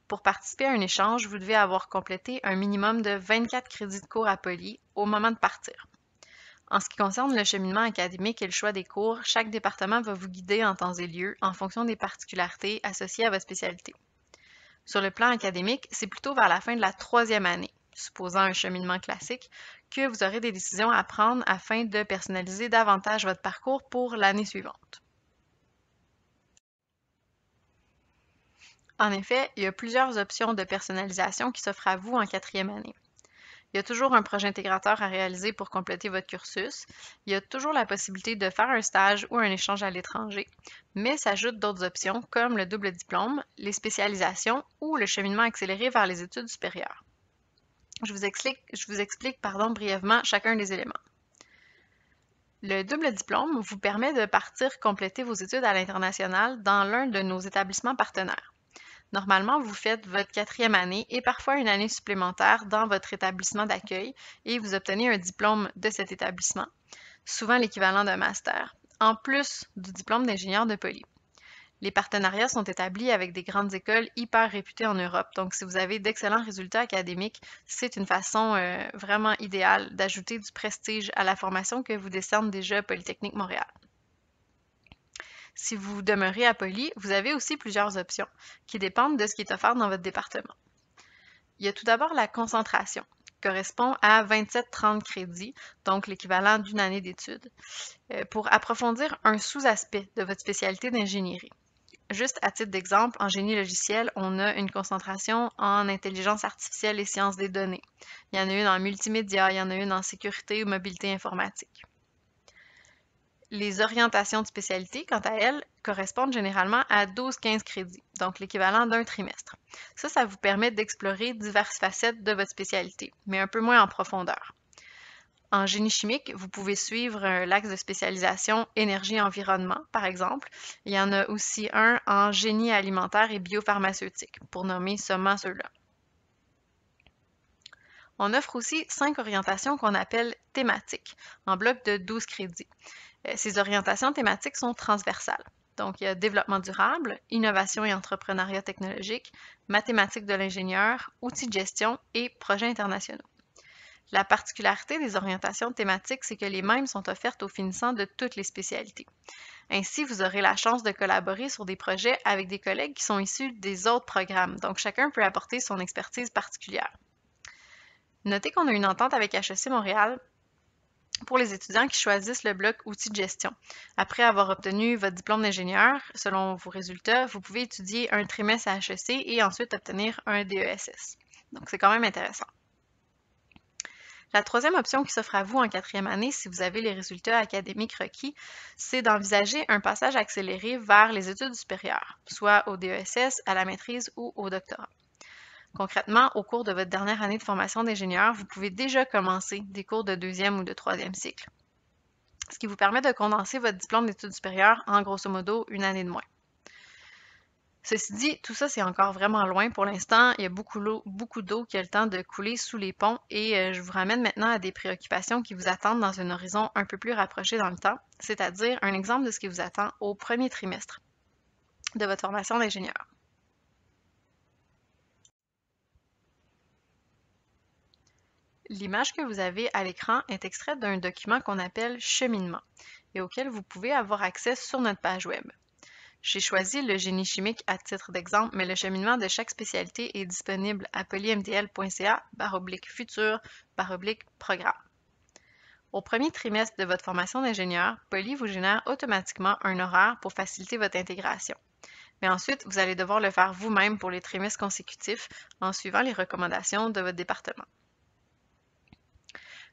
Pour participer à un échange, vous devez avoir complété un minimum de 24 crédits de cours à Poly au moment de partir. En ce qui concerne le cheminement académique et le choix des cours, chaque département va vous guider en temps et lieu en fonction des particularités associées à votre spécialité. Sur le plan académique, c'est plutôt vers la fin de la troisième année, supposant un cheminement classique, que vous aurez des décisions à prendre afin de personnaliser davantage votre parcours pour l'année suivante. En effet, il y a plusieurs options de personnalisation qui s'offrent à vous en quatrième année. Il y a toujours un projet intégrateur à réaliser pour compléter votre cursus. Il y a toujours la possibilité de faire un stage ou un échange à l'étranger, mais s'ajoutent d'autres options comme le double diplôme, les spécialisations ou le cheminement accéléré vers les études supérieures. Je vous explique brièvement chacun des éléments. Le double diplôme vous permet de partir compléter vos études à l'international dans l'un de nos établissements partenaires. Normalement, vous faites votre quatrième année et parfois une année supplémentaire dans votre établissement d'accueil et vous obtenez un diplôme de cet établissement, souvent l'équivalent d'un master, en plus du diplôme d'ingénieur de Poly. Les partenariats sont établis avec des grandes écoles hyper réputées en Europe. Donc, si vous avez d'excellents résultats académiques, c'est une façon vraiment idéale d'ajouter du prestige à la formation que vous décerne déjà Polytechnique Montréal. Si vous demeurez à Poly, vous avez aussi plusieurs options qui dépendent de ce qui est offert dans votre département. Il y a tout d'abord la concentration, qui correspond à 27-30 crédits, donc l'équivalent d'une année d'études, pour approfondir un sous-aspect de votre spécialité d'ingénierie. Juste à titre d'exemple, en génie logiciel, on a une concentration en intelligence artificielle et sciences des données. Il y en a une en multimédia, il y en a une en sécurité ou mobilité informatique. Les orientations de spécialité, quant à elles, correspondent généralement à 12-15 crédits, donc l'équivalent d'un trimestre. Ça vous permet d'explorer diverses facettes de votre spécialité, mais un peu moins en profondeur. En génie chimique, vous pouvez suivre l'axe de spécialisation énergie-environnement, par exemple. Il y en a aussi un en génie alimentaire et biopharmaceutique, pour nommer seulement ceux-là. On offre aussi 5 orientations qu'on appelle thématiques, en bloc de 12 crédits. Ces orientations thématiques sont transversales. Donc, il y a développement durable, innovation et entrepreneuriat technologique, mathématiques de l'ingénieur, outils de gestion et projets internationaux. La particularité des orientations thématiques, c'est que les mêmes sont offertes aux finissants de toutes les spécialités. Ainsi, vous aurez la chance de collaborer sur des projets avec des collègues qui sont issus des autres programmes, donc chacun peut apporter son expertise particulière. Notez qu'on a une entente avec HEC Montréal pour les étudiants qui choisissent le bloc outils de gestion. Après avoir obtenu votre diplôme d'ingénieur, selon vos résultats, vous pouvez étudier un trimestre à HEC et ensuite obtenir un DESS. Donc, c'est quand même intéressant. La troisième option qui s'offre à vous en quatrième année, si vous avez les résultats académiques requis, c'est d'envisager un passage accéléré vers les études supérieures, soit au DESS, à la maîtrise ou au doctorat. Concrètement, au cours de votre dernière année de formation d'ingénieur, vous pouvez déjà commencer des cours de deuxième ou de troisième cycle, ce qui vous permet de condenser votre diplôme d'études supérieures en grosso modo une année de moins. Ceci dit, tout ça, c'est encore vraiment loin pour l'instant. Il y a beaucoup d'eau qui a le temps de couler sous les ponts et je vous ramène maintenant à des préoccupations qui vous attendent dans un horizon un peu plus rapproché dans le temps, c'est-à-dire un exemple de ce qui vous attend au premier trimestre de votre formation d'ingénieur. L'image que vous avez à l'écran est extraite d'un document qu'on appelle cheminement et auquel vous pouvez avoir accès sur notre page web. J'ai choisi le génie chimique à titre d'exemple, mais le cheminement de chaque spécialité est disponible à polymdl.ca/futur/programme. Au premier trimestre de votre formation d'ingénieur, Poly vous génère automatiquement un horaire pour faciliter votre intégration. Mais ensuite, vous allez devoir le faire vous-même pour les trimestres consécutifs en suivant les recommandations de votre département.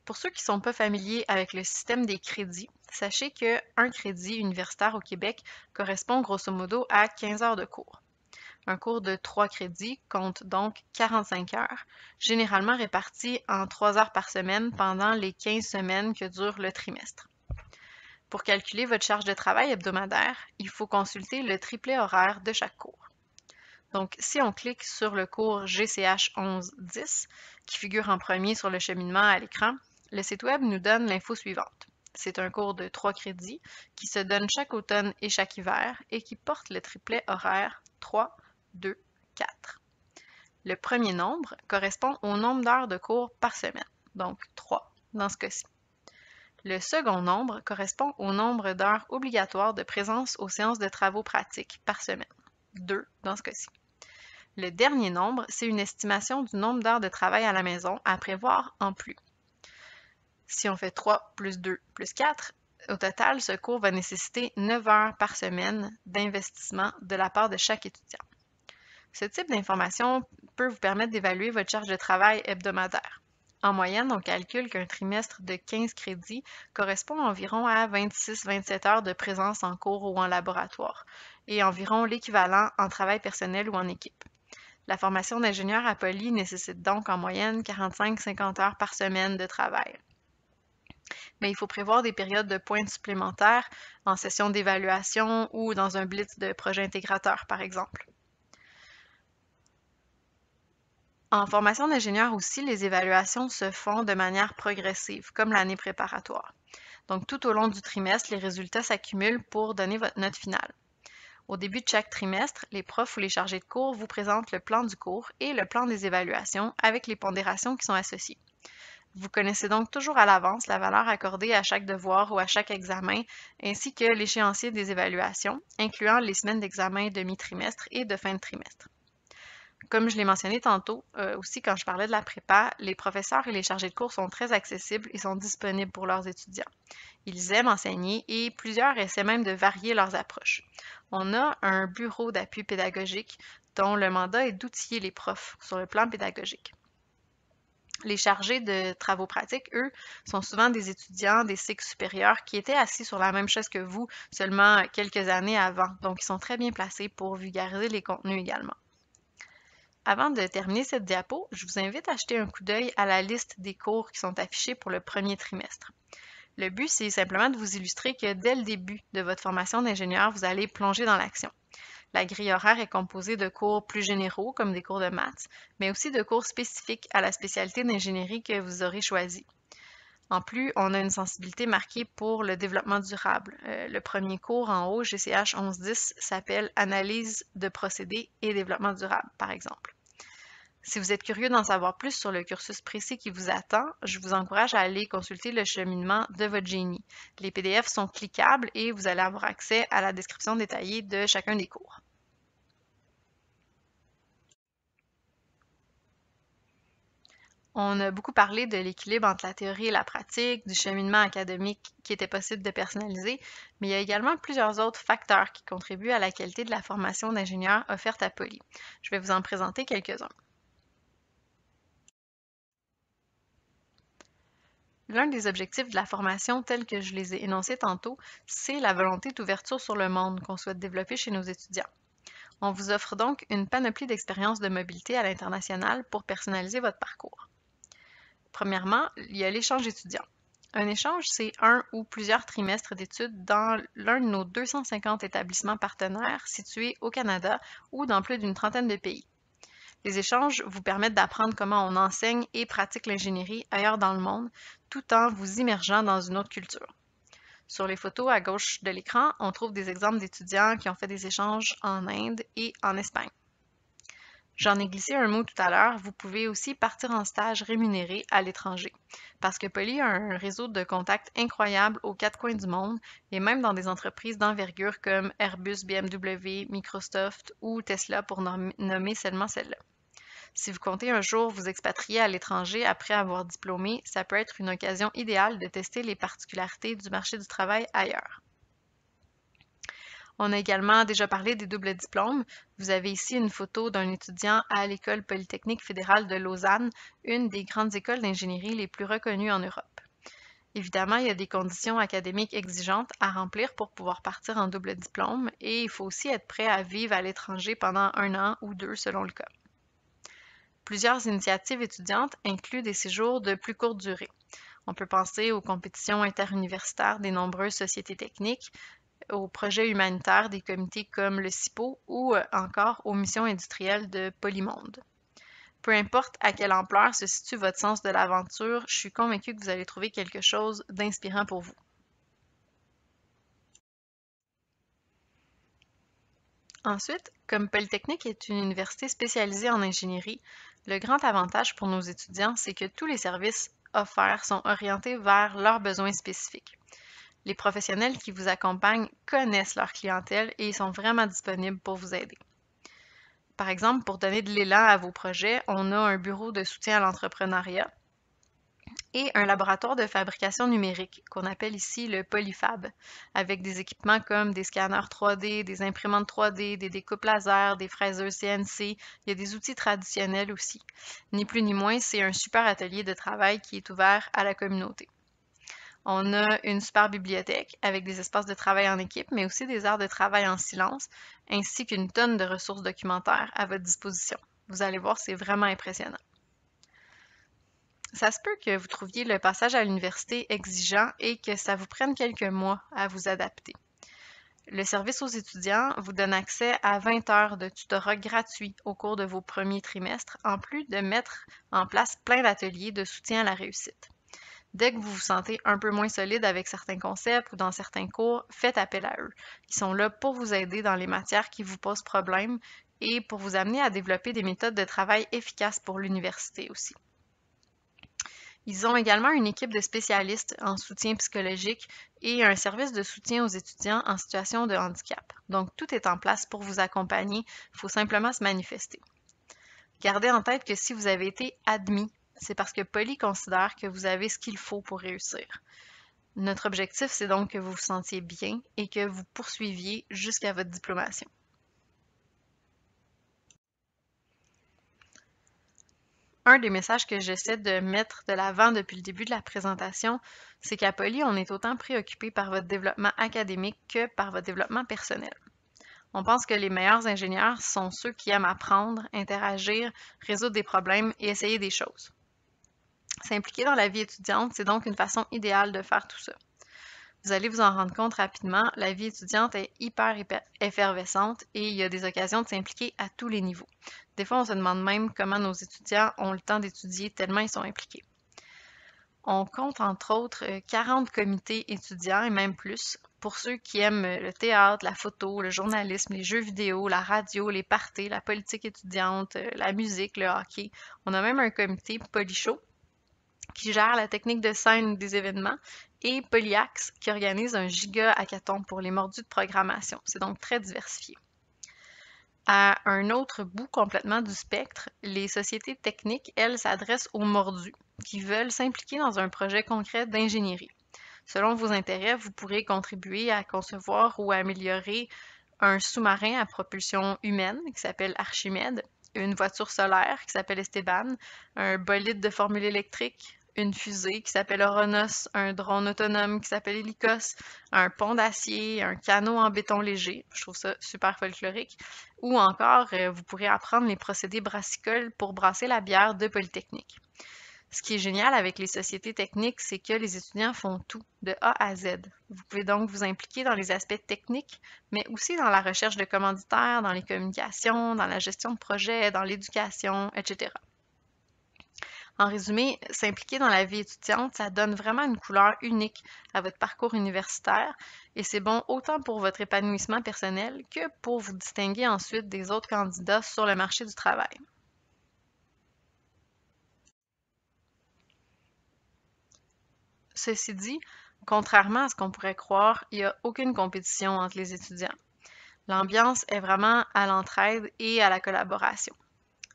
Pour ceux qui ne sont pas familiers avec le système des crédits, sachez qu'un crédit universitaire au Québec correspond grosso modo à 15 heures de cours. Un cours de 3 crédits compte donc 45 heures, généralement réparties en 3 heures par semaine pendant les 15 semaines que dure le trimestre. Pour calculer votre charge de travail hebdomadaire, il faut consulter le triplet horaire de chaque cours. Donc, si on clique sur le cours GCH 1110, qui figure en premier sur le cheminement à l'écran, le site web nous donne l'info suivante. C'est un cours de 3 crédits qui se donne chaque automne et chaque hiver et qui porte le triplet horaire 3, 2, 4. Le premier nombre correspond au nombre d'heures de cours par semaine, donc 3 dans ce cas-ci. Le second nombre correspond au nombre d'heures obligatoires de présence aux séances de travaux pratiques par semaine, 2 dans ce cas-ci. Le dernier nombre, c'est une estimation du nombre d'heures de travail à la maison à prévoir en plus. Si on fait 3 plus 2 plus 4, au total, ce cours va nécessiter 9 heures par semaine d'investissement de la part de chaque étudiant. Ce type d'information peut vous permettre d'évaluer votre charge de travail hebdomadaire. En moyenne, on calcule qu'un trimestre de 15 crédits correspond environ à 26-27 heures de présence en cours ou en laboratoire, et environ l'équivalent en travail personnel ou en équipe. La formation d'ingénieur à Poly nécessite donc en moyenne 45-50 heures par semaine de travail. Mais il faut prévoir des périodes de pointe supplémentaires en session d'évaluation ou dans un blitz de projet intégrateur, par exemple. En formation d'ingénieur aussi, les évaluations se font de manière progressive, comme l'année préparatoire. Donc, tout au long du trimestre, les résultats s'accumulent pour donner votre note finale. Au début de chaque trimestre, les profs ou les chargés de cours vous présentent le plan du cours et le plan des évaluations avec les pondérations qui sont associées. Vous connaissez donc toujours à l'avance la valeur accordée à chaque devoir ou à chaque examen, ainsi que l'échéancier des évaluations, incluant les semaines d'examen de mi-trimestre et de fin de trimestre. Comme je l'ai mentionné tantôt, aussi quand je parlais de la prépa, les professeurs et les chargés de cours sont très accessibles et sont disponibles pour leurs étudiants. Ils aiment enseigner et plusieurs essaient même de varier leurs approches. On a un bureau d'appui pédagogique dont le mandat est d'outiller les profs sur le plan pédagogique. Les chargés de travaux pratiques, eux, sont souvent des étudiants des cycles supérieurs qui étaient assis sur la même chaise que vous seulement quelques années avant, donc ils sont très bien placés pour vulgariser les contenus également. Avant de terminer cette diapo, je vous invite à jeter un coup d'œil à la liste des cours qui sont affichés pour le premier trimestre. Le but, c'est simplement de vous illustrer que dès le début de votre formation d'ingénieur, vous allez plonger dans l'action. La grille horaire est composée de cours plus généraux, comme des cours de maths, mais aussi de cours spécifiques à la spécialité d'ingénierie que vous aurez choisie. En plus, on a une sensibilité marquée pour le développement durable. Le premier cours en haut, GCH 1110, s'appelle Analyse de procédés et développement durable, par exemple. Si vous êtes curieux d'en savoir plus sur le cursus précis qui vous attend, je vous encourage à aller consulter le cheminement de votre génie. Les PDF sont cliquables et vous allez avoir accès à la description détaillée de chacun des cours. On a beaucoup parlé de l'équilibre entre la théorie et la pratique, du cheminement académique qui était possible de personnaliser, mais il y a également plusieurs autres facteurs qui contribuent à la qualité de la formation d'ingénieur offerte à Poly. Je vais vous en présenter quelques-uns. L'un des objectifs de la formation telle que je les ai énoncés tantôt, c'est la volonté d'ouverture sur le monde qu'on souhaite développer chez nos étudiants. On vous offre donc une panoplie d'expériences de mobilité à l'international pour personnaliser votre parcours. Premièrement, il y a l'échange étudiant. Un échange, c'est un ou plusieurs trimestres d'études dans l'un de nos 250 établissements partenaires situés au Canada ou dans plus d'une trentaine de pays. Les échanges vous permettent d'apprendre comment on enseigne et pratique l'ingénierie ailleurs dans le monde, tout en vous immergeant dans une autre culture. Sur les photos à gauche de l'écran, on trouve des exemples d'étudiants qui ont fait des échanges en Inde et en Espagne. J'en ai glissé un mot tout à l'heure, vous pouvez aussi partir en stage rémunéré à l'étranger, parce que Poly a un réseau de contacts incroyable aux quatre coins du monde et même dans des entreprises d'envergure comme Airbus, BMW, Microsoft ou Tesla pour nommer seulement celle-là. Si vous comptez un jour vous expatrier à l'étranger après avoir diplômé, ça peut être une occasion idéale de tester les particularités du marché du travail ailleurs. On a également déjà parlé des doubles diplômes. Vous avez ici une photo d'un étudiant à l'École polytechnique fédérale de Lausanne, une des grandes écoles d'ingénierie les plus reconnues en Europe. Évidemment, il y a des conditions académiques exigeantes à remplir pour pouvoir partir en double diplôme et il faut aussi être prêt à vivre à l'étranger pendant 1 an ou 2 selon le cas. Plusieurs initiatives étudiantes incluent des séjours de plus courte durée. On peut penser aux compétitions interuniversitaires des nombreuses sociétés techniques, aux projets humanitaires des comités comme le CIPO ou encore aux missions industrielles de Polymonde. Peu importe à quelle ampleur se situe votre sens de l'aventure, je suis convaincue que vous allez trouver quelque chose d'inspirant pour vous. Ensuite, comme Polytechnique est une université spécialisée en ingénierie, le grand avantage pour nos étudiants, c'est que tous les services offerts sont orientés vers leurs besoins spécifiques. Les professionnels qui vous accompagnent connaissent leur clientèle et ils sont vraiment disponibles pour vous aider. Par exemple, pour donner de l'élan à vos projets, on a un bureau de soutien à l'entrepreneuriat et un laboratoire de fabrication numérique qu'on appelle ici le Polyfab, avec des équipements comme des scanners 3D, des imprimantes 3D, des découpes laser, des fraiseuses CNC, il y a des outils traditionnels aussi. Ni plus ni moins, c'est un super atelier de travail qui est ouvert à la communauté. On a une super bibliothèque avec des espaces de travail en équipe, mais aussi des heures de travail en silence, ainsi qu'une tonne de ressources documentaires à votre disposition. Vous allez voir, c'est vraiment impressionnant. Ça se peut que vous trouviez le passage à l'université exigeant et que ça vous prenne quelques mois à vous adapter. Le service aux étudiants vous donne accès à 20 heures de tutorat gratuit au cours de vos premiers trimestres, en plus de mettre en place plein d'ateliers de soutien à la réussite. Dès que vous vous sentez un peu moins solide avec certains concepts ou dans certains cours, faites appel à eux. Ils sont là pour vous aider dans les matières qui vous posent problème et pour vous amener à développer des méthodes de travail efficaces pour l'université aussi. Ils ont également une équipe de spécialistes en soutien psychologique et un service de soutien aux étudiants en situation de handicap. Donc, tout est en place pour vous accompagner. Il faut simplement se manifester. Gardez en tête que si vous avez été admis, c'est parce que Poly considère que vous avez ce qu'il faut pour réussir. Notre objectif, c'est donc que vous vous sentiez bien et que vous poursuiviez jusqu'à votre diplomation. Un des messages que j'essaie de mettre de l'avant depuis le début de la présentation, c'est qu'à Poly, on est autant préoccupé par votre développement académique que par votre développement personnel. On pense que les meilleurs ingénieurs sont ceux qui aiment apprendre, interagir, résoudre des problèmes et essayer des choses. S'impliquer dans la vie étudiante, c'est donc une façon idéale de faire tout ça. Vous allez vous en rendre compte rapidement, la vie étudiante est hyper effervescente et il y a des occasions de s'impliquer à tous les niveaux. Des fois, on se demande même comment nos étudiants ont le temps d'étudier tellement ils sont impliqués. On compte entre autres 40 comités étudiants et même plus pour ceux qui aiment le théâtre, la photo, le journalisme, les jeux vidéo, la radio, les parties, la politique étudiante, la musique, le hockey. On a même un comité Polyshow qui gère la technique de scène des événements, et Polyax, qui organise un giga hackathon pour les mordus de programmation. C'est donc très diversifié. À un autre bout complètement du spectre, les sociétés techniques, elles, s'adressent aux mordus qui veulent s'impliquer dans un projet concret d'ingénierie. Selon vos intérêts, vous pourrez contribuer à concevoir ou à améliorer un sous-marin à propulsion humaine qui s'appelle Archimède, une voiture solaire qui s'appelle Esteban, un bolide de formule électrique, une fusée qui s'appelle Oronos, un drone autonome qui s'appelle Helicos, un pont d'acier, un canot en béton léger, je trouve ça super folklorique, ou encore vous pourrez apprendre les procédés brassicoles pour brasser la bière de Polytechnique. Ce qui est génial avec les sociétés techniques, c'est que les étudiants font tout, de A à Z. Vous pouvez donc vous impliquer dans les aspects techniques, mais aussi dans la recherche de commanditaires, dans les communications, dans la gestion de projets, dans l'éducation, etc. En résumé, s'impliquer dans la vie étudiante, ça donne vraiment une couleur unique à votre parcours universitaire et c'est bon autant pour votre épanouissement personnel que pour vous distinguer ensuite des autres candidats sur le marché du travail. Ceci dit, contrairement à ce qu'on pourrait croire, il n'y a aucune compétition entre les étudiants. L'ambiance est vraiment à l'entraide et à la collaboration.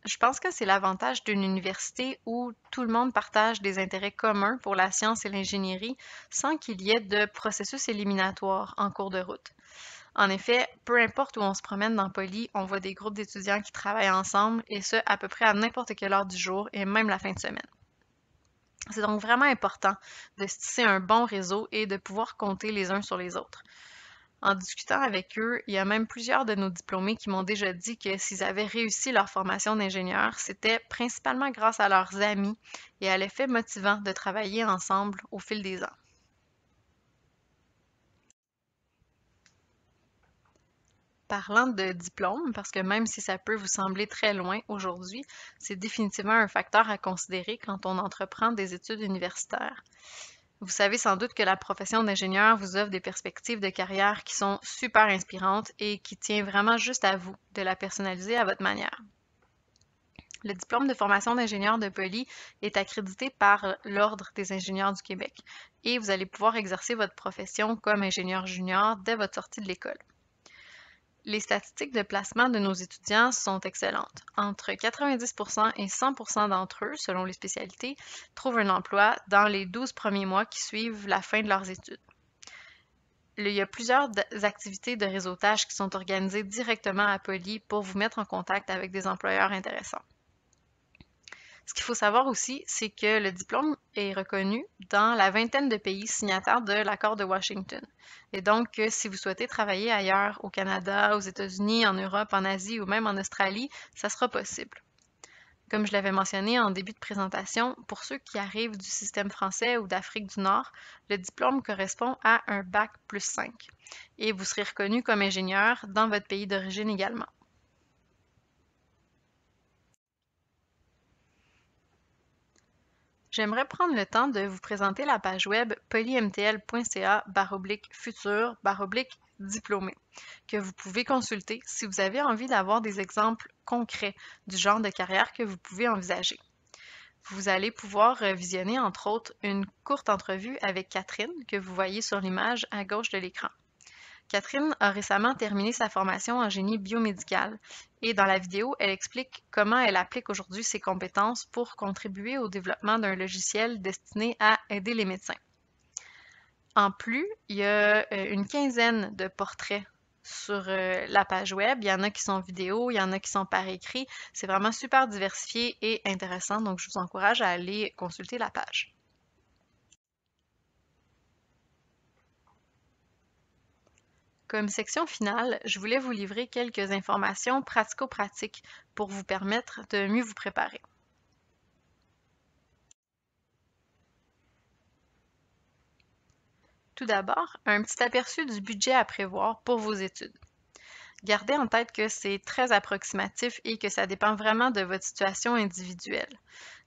Je pense que c'est l'avantage d'une université où tout le monde partage des intérêts communs pour la science et l'ingénierie sans qu'il y ait de processus éliminatoire en cours de route. En effet, peu importe où on se promène dans Poly, on voit des groupes d'étudiants qui travaillent ensemble et ce, à peu près à n'importe quelle heure du jour et même la fin de semaine. C'est donc vraiment important de se tisser un bon réseau et de pouvoir compter les uns sur les autres. En discutant avec eux, il y a même plusieurs de nos diplômés qui m'ont déjà dit que s'ils avaient réussi leur formation d'ingénieur, c'était principalement grâce à leurs amis et à l'effet motivant de travailler ensemble au fil des ans. Parlant de diplôme, parce que même si ça peut vous sembler très loin aujourd'hui, c'est définitivement un facteur à considérer quand on entreprend des études universitaires. Vous savez sans doute que la profession d'ingénieur vous offre des perspectives de carrière qui sont super inspirantes et qui tient vraiment juste à vous de la personnaliser à votre manière. Le diplôme de formation d'ingénieur de Poly est accrédité par l'Ordre des ingénieurs du Québec et vous allez pouvoir exercer votre profession comme ingénieur junior dès votre sortie de l'école. Les statistiques de placement de nos étudiants sont excellentes. Entre 90% et 100% d'entre eux, selon les spécialités, trouvent un emploi dans les 12 premiers mois qui suivent la fin de leurs études. Il y a plusieurs activités de réseautage qui sont organisées directement à Poly pour vous mettre en contact avec des employeurs intéressants. Ce qu'il faut savoir aussi, c'est que le diplôme est reconnu dans la vingtaine de pays signataires de l'accord de Washington. Et donc, si vous souhaitez travailler ailleurs, au Canada, aux États-Unis, en Europe, en Asie ou même en Australie, ça sera possible. Comme je l'avais mentionné en début de présentation, pour ceux qui arrivent du système français ou d'Afrique du Nord, le diplôme correspond à un bac plus 5 et vous serez reconnu comme ingénieur dans votre pays d'origine également. J'aimerais prendre le temps de vous présenter la page web polymtl.ca/futur/diplômé que vous pouvez consulter si vous avez envie d'avoir des exemples concrets du genre de carrière que vous pouvez envisager. Vous allez pouvoir visionner entre autres une courte entrevue avec Catherine que vous voyez sur l'image à gauche de l'écran. Catherine a récemment terminé sa formation en génie biomédical et dans la vidéo, elle explique comment elle applique aujourd'hui ses compétences pour contribuer au développement d'un logiciel destiné à aider les médecins. En plus, il y a une quinzaine de portraits sur la page web. Il y en a qui sont vidéo, il y en a qui sont par écrit. C'est vraiment super diversifié et intéressant, donc je vous encourage à aller consulter la page. Comme section finale, je voulais vous livrer quelques informations pratico-pratiques pour vous permettre de mieux vous préparer. Tout d'abord, un petit aperçu du budget à prévoir pour vos études. Gardez en tête que c'est très approximatif et que ça dépend vraiment de votre situation individuelle.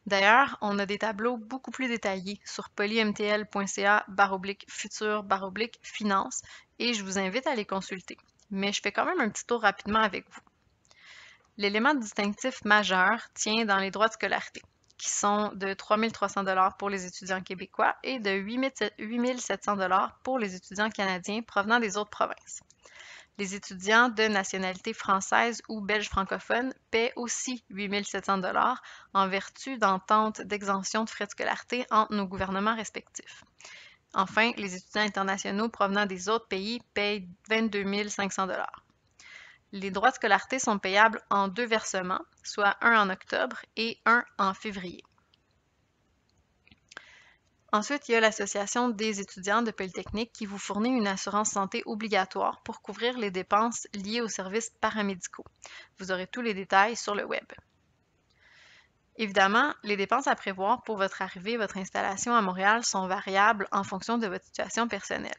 D'ailleurs, on a des tableaux beaucoup plus détaillés sur polymtl.ca/futur/finance et je vous invite à les consulter. Mais je fais quand même un petit tour rapidement avec vous. L'élément distinctif majeur tient dans les droits de scolarité, qui sont de 3 300 $ pour les étudiants québécois et de 8 700 $ pour les étudiants canadiens provenant des autres provinces. Les étudiants de nationalité française ou belge francophone paient aussi 8 700 $ en vertu d'ententes d'exemption de frais de scolarité entre nos gouvernements respectifs. Enfin, les étudiants internationaux provenant des autres pays payent 22 500 $. Les droits de scolarité sont payables en 2 versements, soit un en octobre et un en février. Ensuite, il y a l'Association des étudiants de Polytechnique qui vous fournit une assurance santé obligatoire pour couvrir les dépenses liées aux services paramédicaux. Vous aurez tous les détails sur le web. Évidemment, les dépenses à prévoir pour votre arrivée et votre installation à Montréal sont variables en fonction de votre situation personnelle.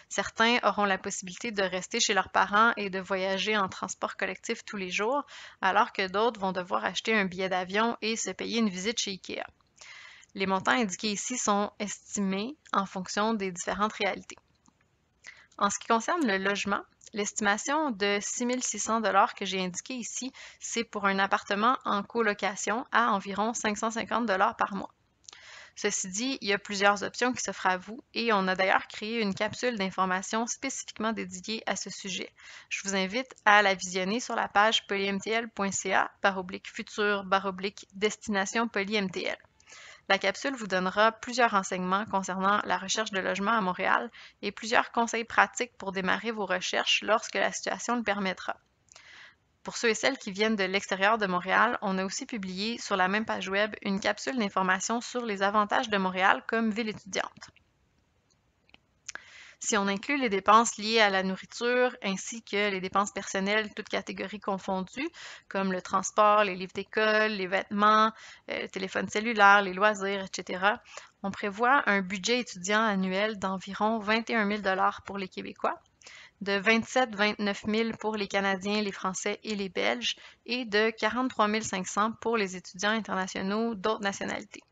Certains auront la possibilité de rester chez leurs parents et de voyager en transport collectif tous les jours, alors que d'autres vont devoir acheter un billet d'avion et se payer une visite chez IKEA. Les montants indiqués ici sont estimés en fonction des différentes réalités. En ce qui concerne le logement, l'estimation de 6 600 $ que j'ai indiquée ici, c'est pour un appartement en colocation à environ 550 $ par mois. Ceci dit, il y a plusieurs options qui s'offrent à vous et on a d'ailleurs créé une capsule d'information spécifiquement dédiée à ce sujet. Je vous invite à la visionner sur la page polymtl.ca/futur/destination polymtl. La capsule vous donnera plusieurs renseignements concernant la recherche de logement à Montréal et plusieurs conseils pratiques pour démarrer vos recherches lorsque la situation le permettra. Pour ceux et celles qui viennent de l'extérieur de Montréal, on a aussi publié sur la même page web une capsule d'information sur les avantages de Montréal comme ville étudiante. Si on inclut les dépenses liées à la nourriture ainsi que les dépenses personnelles, toutes catégories confondues, comme le transport, les livres d'école, les vêtements, le téléphone cellulaire, les loisirs, etc., on prévoit un budget étudiant annuel d'environ 21 000 $ pour les Québécois, de 27-29 000 pour les Canadiens, les Français et les Belges, et de 43 500 pour les étudiants internationaux d'autres nationalités.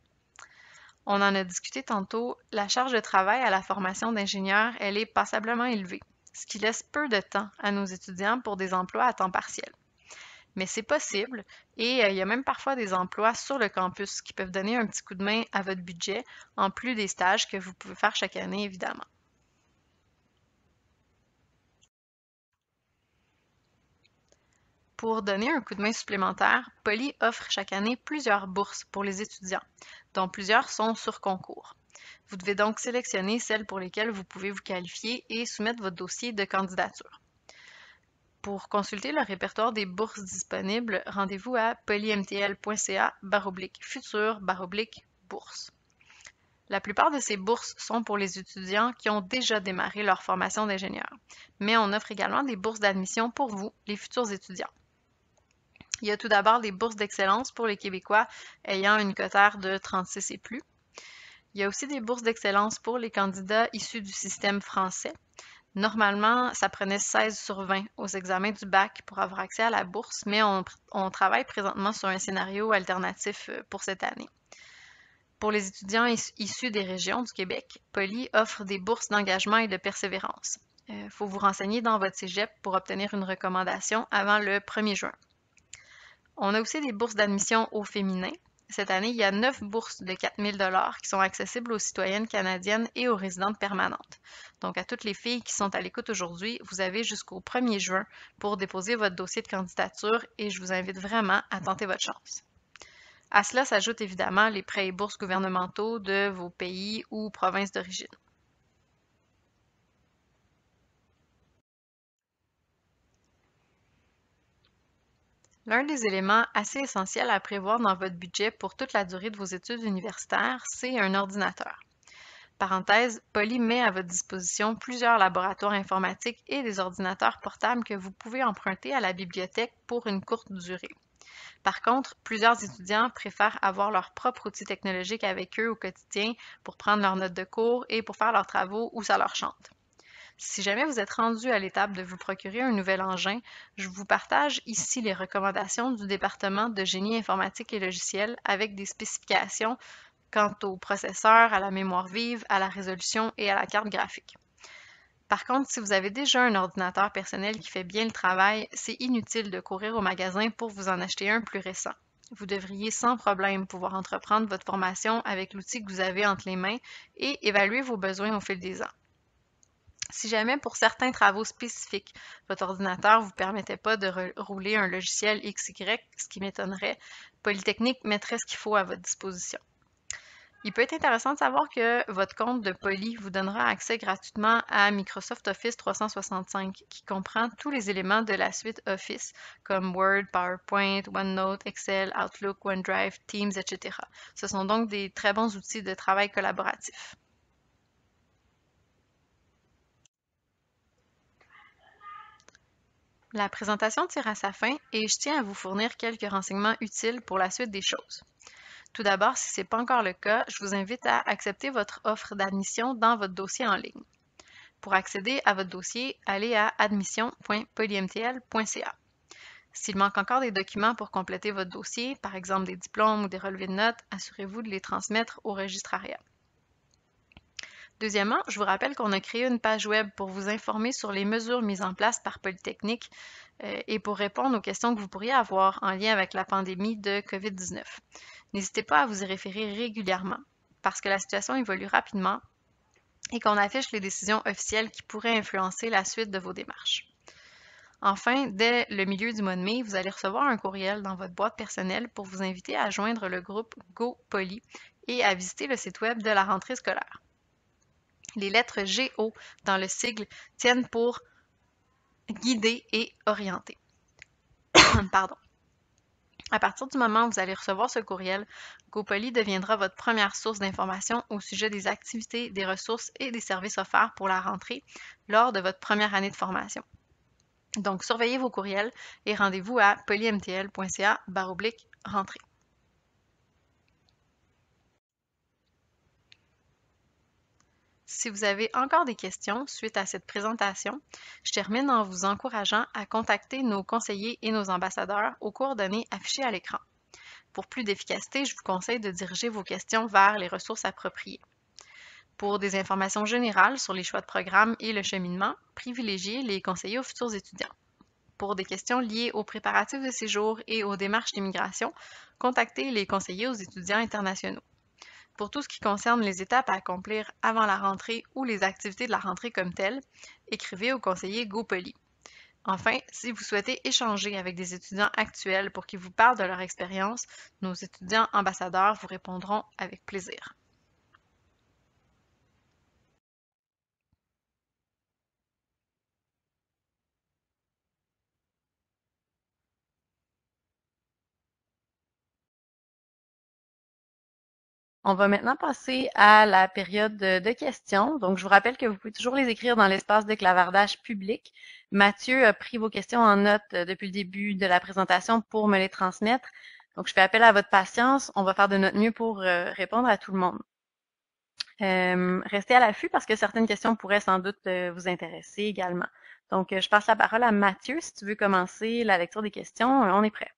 On en a discuté tantôt, la charge de travail à la formation d'ingénieur, elle est passablement élevée, ce qui laisse peu de temps à nos étudiants pour des emplois à temps partiel. Mais c'est possible et il y a même parfois des emplois sur le campus qui peuvent donner un petit coup de main à votre budget, en plus des stages que vous pouvez faire chaque année, évidemment. Pour donner un coup de main supplémentaire, Poly offre chaque année plusieurs bourses pour les étudiants, dont plusieurs sont sur concours. Vous devez donc sélectionner celles pour lesquelles vous pouvez vous qualifier et soumettre votre dossier de candidature. Pour consulter le répertoire des bourses disponibles, rendez-vous à polymtl.ca/futur/bourse. La plupart de ces bourses sont pour les étudiants qui ont déjà démarré leur formation d'ingénieur, mais on offre également des bourses d'admission pour vous, les futurs étudiants. Il y a tout d'abord des bourses d'excellence pour les Québécois ayant une cotère de 36 et plus. Il y a aussi des bourses d'excellence pour les candidats issus du système français. Normalement, ça prenait 16 sur 20 aux examens du bac pour avoir accès à la bourse, mais on travaille présentement sur un scénario alternatif pour cette année. Pour les étudiants issus des régions du Québec, Poly offre des bourses d'engagement et de persévérance. Il faut vous renseigner dans votre cégep pour obtenir une recommandation avant le 1er juin. On a aussi des bourses d'admission au féminin. Cette année, il y a 9 bourses de 4 000 $ qui sont accessibles aux citoyennes canadiennes et aux résidentes permanentes. Donc, à toutes les filles qui sont à l'écoute aujourd'hui, vous avez jusqu'au 1er juin pour déposer votre dossier de candidature et je vous invite vraiment à tenter votre chance. À cela s'ajoutent évidemment les prêts et bourses gouvernementaux de vos pays ou provinces d'origine. L'un des éléments assez essentiels à prévoir dans votre budget pour toute la durée de vos études universitaires, c'est un ordinateur. Parenthèse, Poly met à votre disposition plusieurs laboratoires informatiques et des ordinateurs portables que vous pouvez emprunter à la bibliothèque pour une courte durée. Par contre, plusieurs étudiants préfèrent avoir leur propre outil technologique avec eux au quotidien pour prendre leurs notes de cours et pour faire leurs travaux où ça leur chante. Si jamais vous êtes rendu à l'étape de vous procurer un nouvel engin, je vous partage ici les recommandations du département de génie informatique et logiciel avec des spécifications quant au processeur, à la mémoire vive, à la résolution et à la carte graphique. Par contre, si vous avez déjà un ordinateur personnel qui fait bien le travail, c'est inutile de courir au magasin pour vous en acheter un plus récent. Vous devriez sans problème pouvoir entreprendre votre formation avec l'outil que vous avez entre les mains et évaluer vos besoins au fil des ans. Si jamais pour certains travaux spécifiques, votre ordinateur ne vous permettait pas de rouler un logiciel XY, ce qui m'étonnerait, Polytechnique mettrait ce qu'il faut à votre disposition. Il peut être intéressant de savoir que votre compte de Poly vous donnera accès gratuitement à Microsoft Office 365, qui comprend tous les éléments de la suite Office, comme Word, PowerPoint, OneNote, Excel, Outlook, OneDrive, Teams, etc. Ce sont donc des très bons outils de travail collaboratif. La présentation tire à sa fin et je tiens à vous fournir quelques renseignements utiles pour la suite des choses. Tout d'abord, si ce n'est pas encore le cas, je vous invite à accepter votre offre d'admission dans votre dossier en ligne. Pour accéder à votre dossier, allez à admission.polymtl.ca. S'il manque encore des documents pour compléter votre dossier, par exemple des diplômes ou des relevés de notes, assurez-vous de les transmettre au registrariat. Deuxièmement, je vous rappelle qu'on a créé une page web pour vous informer sur les mesures mises en place par Polytechnique et pour répondre aux questions que vous pourriez avoir en lien avec la pandémie de COVID-19. N'hésitez pas à vous y référer régulièrement parce que la situation évolue rapidement et qu'on affiche les décisions officielles qui pourraient influencer la suite de vos démarches. Enfin, dès le milieu du mois de mai, vous allez recevoir un courriel dans votre boîte personnelle pour vous inviter à joindre le groupe GoPoly et à visiter le site web de la rentrée scolaire. Les lettres GO dans le sigle tiennent pour guider et orienter. Pardon. À partir du moment où vous allez recevoir ce courriel, GoPoly deviendra votre première source d'information au sujet des activités, des ressources et des services offerts pour la rentrée lors de votre première année de formation. Donc, surveillez vos courriels et rendez-vous à polymtl.ca/rentrée. Si vous avez encore des questions suite à cette présentation, je termine en vous encourageant à contacter nos conseillers et nos ambassadeurs aux coordonnées affichées à l'écran. Pour plus d'efficacité, je vous conseille de diriger vos questions vers les ressources appropriées. Pour des informations générales sur les choix de programme et le cheminement, privilégiez les conseillers aux futurs étudiants. Pour des questions liées aux préparatifs de séjour et aux démarches d'immigration, contactez les conseillers aux étudiants internationaux. Pour tout ce qui concerne les étapes à accomplir avant la rentrée ou les activités de la rentrée comme telles, écrivez au conseiller GoPoly. Enfin, si vous souhaitez échanger avec des étudiants actuels pour qu'ils vous parlent de leur expérience, nos étudiants ambassadeurs vous répondront avec plaisir. On va maintenant passer à la période de questions. Donc, je vous rappelle que vous pouvez toujours les écrire dans l'espace de clavardage public. Mathieu a pris vos questions en note depuis le début de la présentation pour me les transmettre. Donc, je fais appel à votre patience. On va faire de notre mieux pour répondre à tout le monde. Restez à l'affût parce que certaines questions pourraient sans doute vous intéresser également. Donc, je passe la parole à Mathieu. Si tu veux commencer la lecture des questions, on est prêt.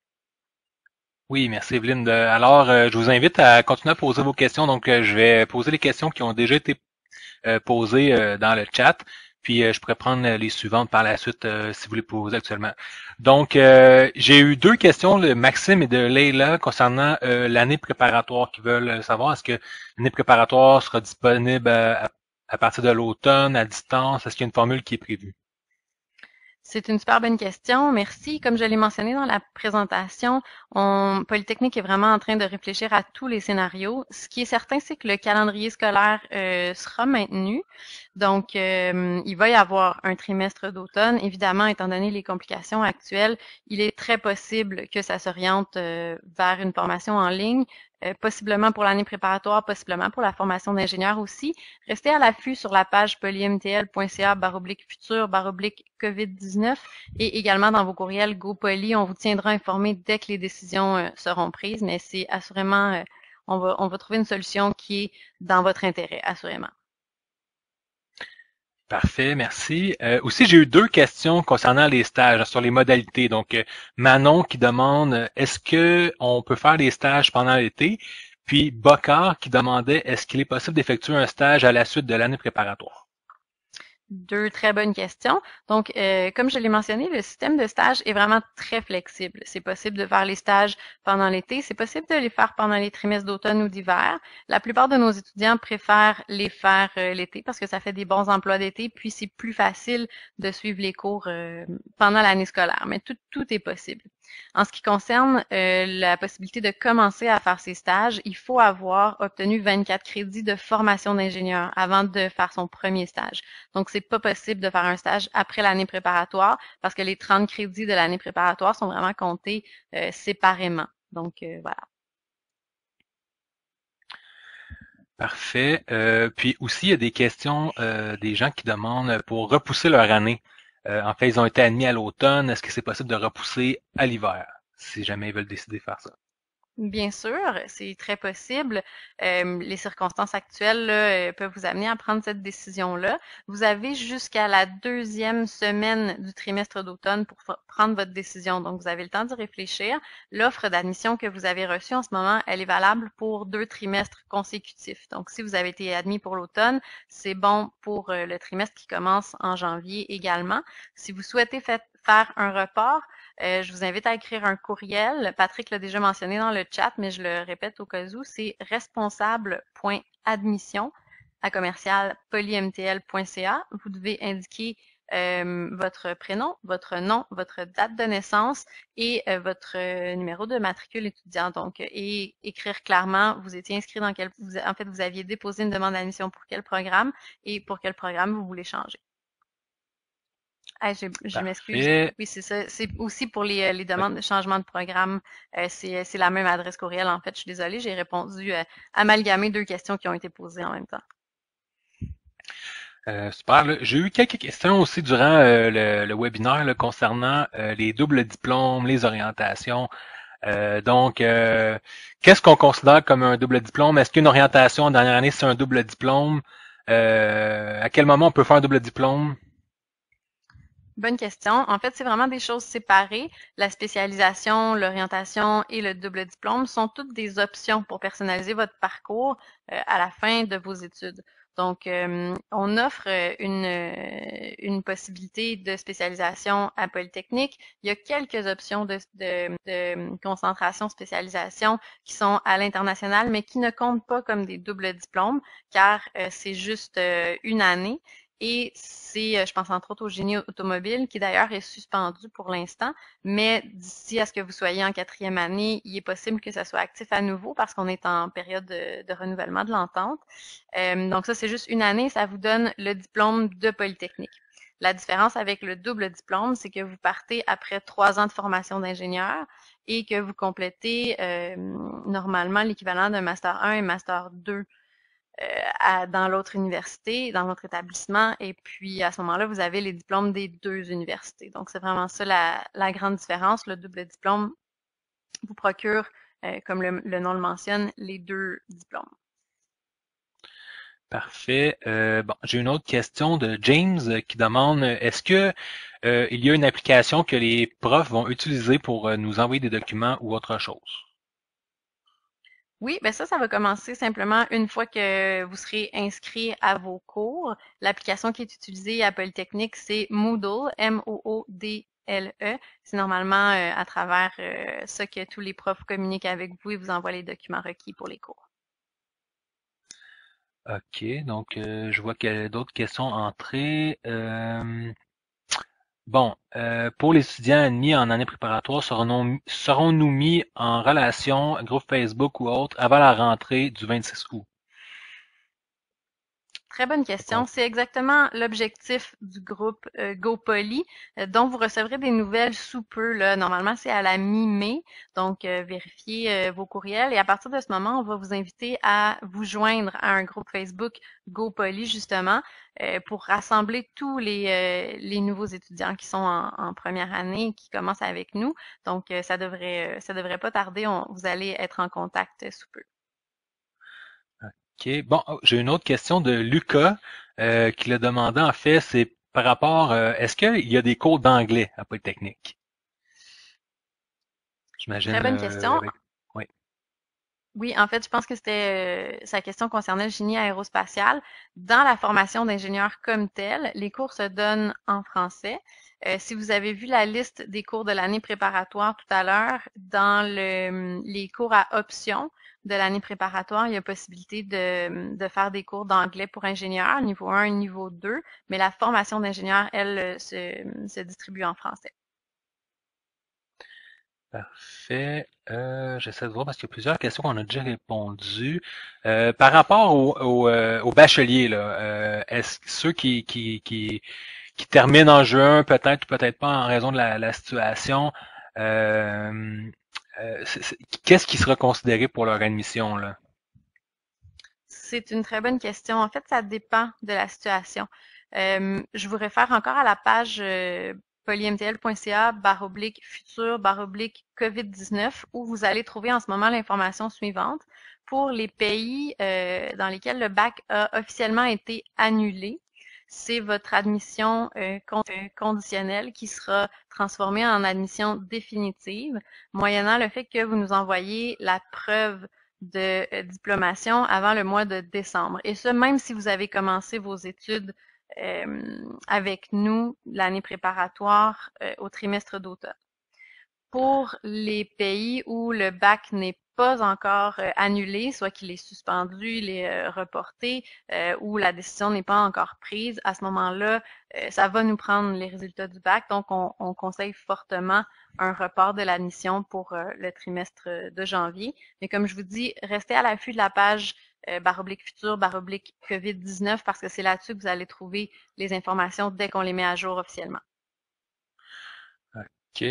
Oui, merci Evelyne. Alors, je vous invite à continuer à poser vos questions. Donc, je vais poser les questions qui ont déjà été posées dans le chat. Puis, je pourrais prendre les suivantes par la suite si vous les posez actuellement. Donc, j'ai eu deux questions, de Maxime et de Leila, concernant l'année préparatoire, qui veulent savoir est-ce que l'année préparatoire sera disponible à partir de l'automne, à distance? Est-ce qu'il y a une formule qui est prévue? C'est une super bonne question. Merci. Comme je l'ai mentionné dans la présentation, Polytechnique est vraiment en train de réfléchir à tous les scénarios. Ce qui est certain, c'est que le calendrier scolaire sera maintenu. Donc, il va y avoir un trimestre d'automne. Évidemment, étant donné les complications actuelles, il est très possible que ça s'oriente vers une formation en ligne, possiblement pour l'année préparatoire, possiblement pour la formation d'ingénieur aussi. Restez à l'affût sur la page polymtl.ca/futur/COVID-19 et également dans vos courriels GoPoly. On vous tiendra informé dès que les décisions seront prises, mais c'est assurément, on va trouver une solution qui est dans votre intérêt, assurément. Parfait, merci. Aussi, j'ai eu deux questions concernant les stages, sur les modalités. Donc, Manon qui demande est-ce que on peut faire des stages pendant l'été? Puis Bocard qui demandait est-ce qu'il est possible d'effectuer un stage à la suite de l'année préparatoire? Deux très bonnes questions. Donc, comme je l'ai mentionné, le système de stage est vraiment très flexible. C'est possible de faire les stages pendant l'été, c'est possible de les faire pendant les trimestres d'automne ou d'hiver. La plupart de nos étudiants préfèrent les faire l'été parce que ça fait des bons emplois d'été, puis c'est plus facile de suivre les cours pendant l'année scolaire. Mais tout est possible. En ce qui concerne la possibilité de commencer à faire ses stages, il faut avoir obtenu 24 crédits de formation d'ingénieur avant de faire son premier stage. Donc, c'est pas possible de faire un stage après l'année préparatoire parce que les 30 crédits de l'année préparatoire sont vraiment comptés séparément. Donc, voilà. Parfait. Puis aussi, il y a des questions des gens qui demandent pour repousser leur année. En fait, ils ont été admis à l'automne. Est-ce que c'est possible de repousser à l'hiver, si jamais ils veulent décider de faire ça? Bien sûr, c'est très possible. Les circonstances actuelles là, peuvent vous amener à prendre cette décision-là. Vous avez jusqu'à la deuxième semaine du trimestre d'automne pour prendre votre décision. Donc, vous avez le temps d'y réfléchir. L'offre d'admission que vous avez reçue en ce moment, elle est valable pour 2 trimestres consécutifs. Donc, si vous avez été admis pour l'automne, c'est bon pour le trimestre qui commence en janvier également. Si vous souhaitez faire un report, je vous invite à écrire un courriel. Patrick l'a déjà mentionné dans le chat, mais je le répète au cas où, c'est responsable.admission@polymtl.ca. Vous devez indiquer votre prénom, votre nom, votre date de naissance et votre numéro de matricule étudiant. Donc, et écrire clairement, vous étiez inscrit dans quel, en fait, vous aviez déposé une demande d'admission pour quel programme et pour quel programme vous voulez changer. Ah, je m'excuse. Parfait. Oui, c'est ça. C'est aussi pour les demandes de changement de programme. C'est la même adresse courriel. En fait, je suis désolée, j'ai répondu amalgamer 2 questions qui ont été posées en même temps. Super. Là. J'ai eu quelques questions aussi durant le webinaire là, concernant les doubles diplômes, les orientations. Donc, qu'est-ce qu'on considère comme un double diplôme? Est-ce qu'une orientation en dernière année, c'est un double diplôme? À quel moment on peut faire un double diplôme? Bonne question. En fait, c'est vraiment des choses séparées. La spécialisation, l'orientation et le double diplôme sont toutes des options pour personnaliser votre parcours à la fin de vos études. Donc, on offre une possibilité de spécialisation à Polytechnique. Il y a quelques options de concentration spécialisation qui sont à l'international, mais qui ne comptent pas comme des doubles diplômes, car c'est juste une année. Et c'est, je pense entre autres au génie automobile, qui d'ailleurs est suspendu pour l'instant, mais d'ici à ce que vous soyez en 4e année, il est possible que ça soit actif à nouveau parce qu'on est en période de renouvellement de l'entente. Donc ça, c'est juste une année, ça vous donne le diplôme de Polytechnique. La différence avec le double diplôme, c'est que vous partez après 3 ans de formation d'ingénieur et que vous complétez normalement l'équivalent d'un Master 1 et Master 2 dans l'autre université, dans votre établissement, et puis à ce moment-là, vous avez les diplômes des 2 universités. Donc, c'est vraiment ça la grande différence. Le double diplôme vous procure, comme le nom le mentionne, les 2 diplômes. Parfait. Bon, j'ai une autre question de James qui demande est-ce que il y a une application que les profs vont utiliser pour nous envoyer des documents ou autre chose? Oui, ben ça va commencer simplement une fois que vous serez inscrit à vos cours. L'application qui est utilisée à Polytechnique, c'est Moodle, Moodle. C'est normalement à travers ça que tous les profs communiquent avec vous et vous envoient les documents requis pour les cours. OK, donc je vois qu'il y a d'autres questions entrées. Bon, pour les étudiants admis en année préparatoire, serons-nous mis en relation, groupe Facebook ou autre, avant la rentrée du 26 août? Très bonne question. C'est exactement l'objectif du groupe GoPoly, dont vous recevrez des nouvelles sous peu. Là. Normalement, c'est à la mi-mai. Donc, vérifiez vos courriels. Et à partir de ce moment, on va vous inviter à vous joindre à un groupe Facebook GoPoly, justement, pour rassembler tous les nouveaux étudiants qui sont en première année et qui commencent avec nous. Donc, ça devrait pas tarder. Vous allez être en contact sous peu. OK. Bon, j'ai une autre question de Lucas qui l'a demandé en fait, c'est par rapport, est-ce qu'il y a des cours d'anglais à Polytechnique? Très J'imagine bonne question. avec. Oui. Oui, en fait, je pense que c'était sa question concernait le génie aérospatial. Dans la formation d'ingénieur comme telle, les cours se donnent en français. Si vous avez vu la liste des cours de l'année préparatoire tout à l'heure, dans les cours à option de l'année préparatoire, il y a possibilité de faire des cours d'anglais pour ingénieurs, niveau 1, niveau 2, mais la formation d'ingénieur, elle, se distribue en français. Parfait. J'essaie de voir parce qu'il y a plusieurs questions qu'on a déjà répondues. Par rapport aux bacheliers, là, est-ce que ceux qui terminent en juin, peut-être ou peut-être pas en raison de la situation, euh, qu'est-ce qui sera considéré pour leur admission, là? C'est une très bonne question. En fait, ça dépend de la situation. Je vous réfère encore à la page polymtl.ca/futur/COVID-19 où vous allez trouver en ce moment l'information suivante. Pour les pays dans lesquels le bac a officiellement été annulé, c'est votre admission conditionnelle qui sera transformée en admission définitive, moyennant le fait que vous nous envoyez la preuve de diplomation avant le mois de décembre. Et ce, même si vous avez commencé vos études avec nous l'année préparatoire au trimestre d'automne. Pour les pays où le bac n'est pas encore annulé, soit qu'il est suspendu, il est reporté ou la décision n'est pas encore prise, à ce moment-là, ça va nous prendre les résultats du bac. Donc, on conseille fortement un report de l'admission pour le trimestre de janvier. Mais comme je vous dis, restez à l'affût de la page /futur COVID-19 parce que c'est là-dessus que vous allez trouver les informations dès qu'on les met à jour officiellement. OK.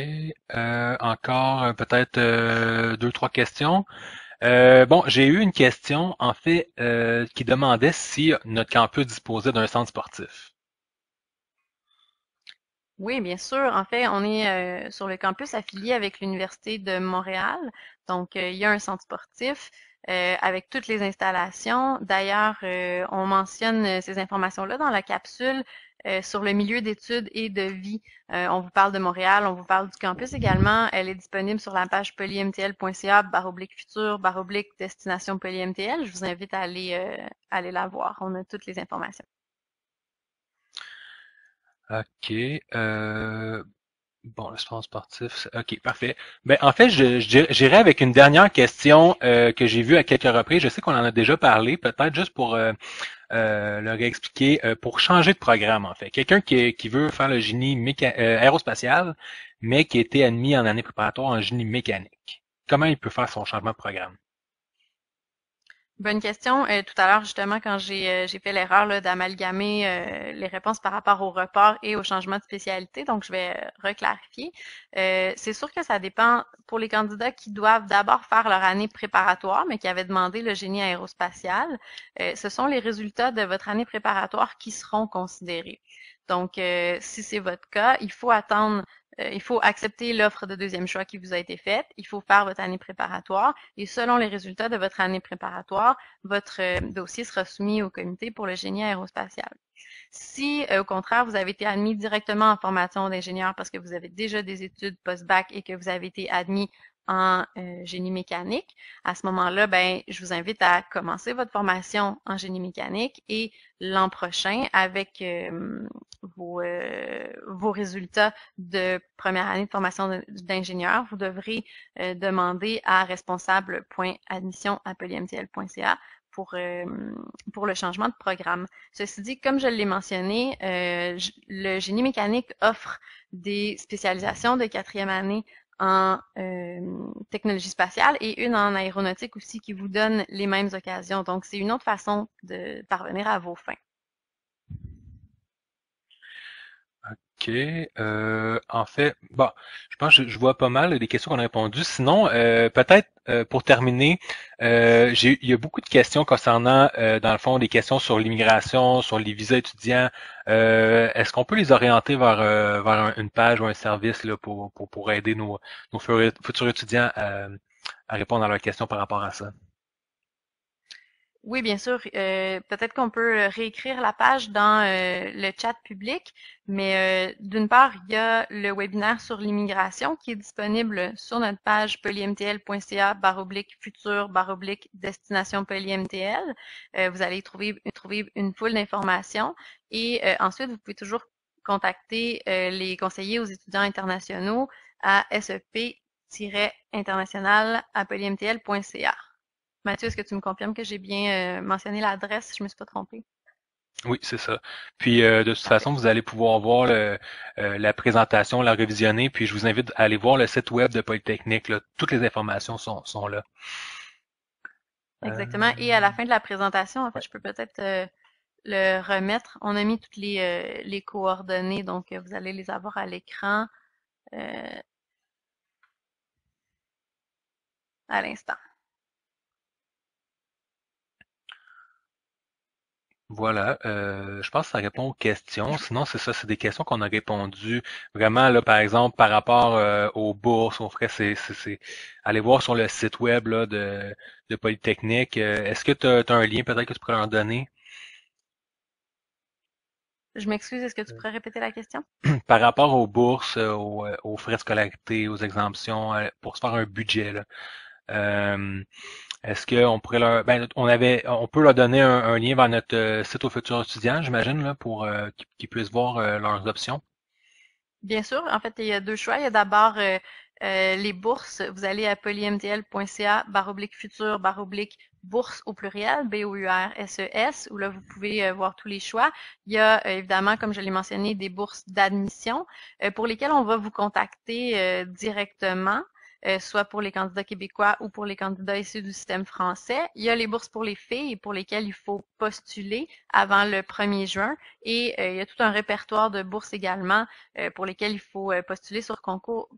Encore peut-être deux, trois questions. Bon, j'ai eu une question, en fait, qui demandait si notre campus disposait d'un centre sportif. Oui, bien sûr. En fait, on est sur le campus affilié avec l'Université de Montréal. Donc, il y a un centre sportif avec toutes les installations. D'ailleurs, on mentionne ces informations-là dans la capsule sur le milieu d'études et de vie. On vous parle de Montréal, on vous parle du campus également. Elle est disponible sur la page polymtl.ca/futur/destination polymtl. Je vous invite à aller la voir. On a toutes les informations. OK. Bon, le sport sportif. OK, parfait. Ben, en fait, j'irai avec une dernière question que j'ai vue à quelques reprises. Je sais qu'on en a déjà parlé, peut-être juste pour leur expliquer, pour changer de programme, en fait. Quelqu'un qui veut faire le génie aérospatial, mais qui a été admis en année préparatoire en génie mécanique. Comment il peut faire son changement de programme? Bonne question. Tout à l'heure, justement, quand j'ai fait l'erreur là, d'amalgamer les réponses par rapport au report et au changement de spécialité, donc je vais reclarifier. C'est sûr que ça dépend pour les candidats qui doivent d'abord faire leur année préparatoire, mais qui avaient demandé le génie aérospatial. Ce sont les résultats de votre année préparatoire qui seront considérés. Donc, si c'est votre cas, il faut accepter l'offre de deuxième choix qui vous a été faite. Il faut faire votre année préparatoire et selon les résultats de votre année préparatoire, votre dossier sera soumis au comité pour le génie aérospatial. Si, au contraire, vous avez été admis directement en formation d'ingénieur parce que vous avez déjà des études post-bac et que vous avez été admis en génie mécanique, à ce moment-là, ben, je vous invite à commencer votre formation en génie mécanique et l'an prochain, avec vos résultats de première année de formation d'ingénieur, vous devrez demander à responsable.admission@polymtl.ca pour le changement de programme. Ceci dit, comme je l'ai mentionné, le génie mécanique offre des spécialisations de quatrième année en technologie spatiale et une en aéronautique aussi qui vous donne les mêmes occasions. Donc, c'est une autre façon de parvenir à vos fins. OK. En fait, bon, je pense que je vois pas mal des questions qu'on a répondues. Sinon, peut-être pour terminer, il y a beaucoup de questions concernant, dans le fond, des questions sur l'immigration, sur les visas étudiants. Est-ce qu'on peut les orienter vers une page ou un service là, pour aider nos futurs étudiants à répondre à leurs questions par rapport à ça? Oui, bien sûr. Peut-être qu'on peut réécrire la page dans le chat public, mais d'une part, il y a le webinaire sur l'immigration qui est disponible sur notre page polymtl.ca/futur/destination polymtl. Vous allez trouver une foule d'informations et ensuite, vous pouvez toujours contacter les conseillers aux étudiants internationaux à sep-international@polymtl.ca. Mathieu, est-ce que tu me confirmes que j'ai bien mentionné l'adresse? Je me suis pas trompée. Oui, c'est ça. Puis de toute Parfait. façon, vous allez pouvoir voir la présentation, la revisionner, puis je vous invite à aller voir le site web de Polytechnique, là. Toutes les informations sont là. Exactement. Et à la fin de la présentation, en fait, Ouais. je peux peut-être le remettre. On a mis toutes les coordonnées, donc vous allez les avoir à l'écran euh, à l'instant. Voilà, je pense que ça répond aux questions. Sinon, c'est ça, c'est des questions qu'on a répondues vraiment là, par exemple, par rapport aux bourses, aux frais, allez voir sur le site web là, de Polytechnique. Est-ce que tu as un lien peut-être que tu pourrais leur donner Je m'excuse, est-ce que tu pourrais répéter la question? par rapport aux bourses, aux frais de scolarité, aux exemptions, pour se faire un budget là? Euh, Est-ce qu'on pourrait on peut leur donner un lien vers notre site aux futurs étudiants, j'imagine, là, pour qu'ils puissent voir leurs options. Bien sûr, en fait, il y a deux choix. Il y a d'abord les bourses. Vous allez à polymtl.ca/futur/bourse au pluriel, BOURSES, où là, vous pouvez voir tous les choix. Il y a évidemment, comme je l'ai mentionné, des bourses d'admission pour lesquelles on va vous contacter directement. Soit pour les candidats québécois ou pour les candidats issus du système français. Il y a les bourses pour les filles pour lesquelles il faut postuler avant le 1er juin. Et il y a tout un répertoire de bourses également pour lesquels il faut postuler sur concours.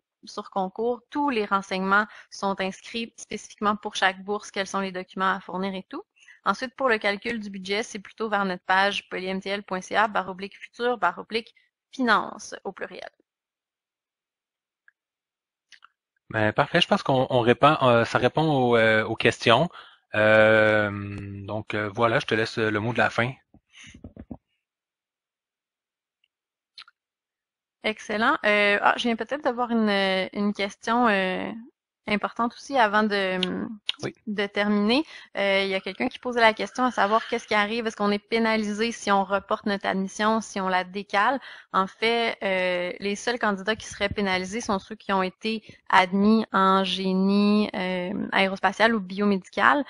Tous les renseignements sont inscrits spécifiquement pour chaque bourse, quels sont les documents à fournir et tout. Ensuite, pour le calcul du budget, c'est plutôt vers notre page polymtl.ca/futur/finance au pluriel. Ben, parfait, je pense ça répond aux questions. Donc voilà, je te laisse le mot de la fin. Excellent. Je viens peut-être d'avoir une question importante aussi avant Oui. de terminer. Il y a quelqu'un qui posait la question à savoir qu'est-ce qui arrive, est-ce qu'on est pénalisé si on reporte notre admission, si on la décale. En fait, les seuls candidats qui seraient pénalisés sont ceux qui ont été admis en génie aérospatial ou biomédical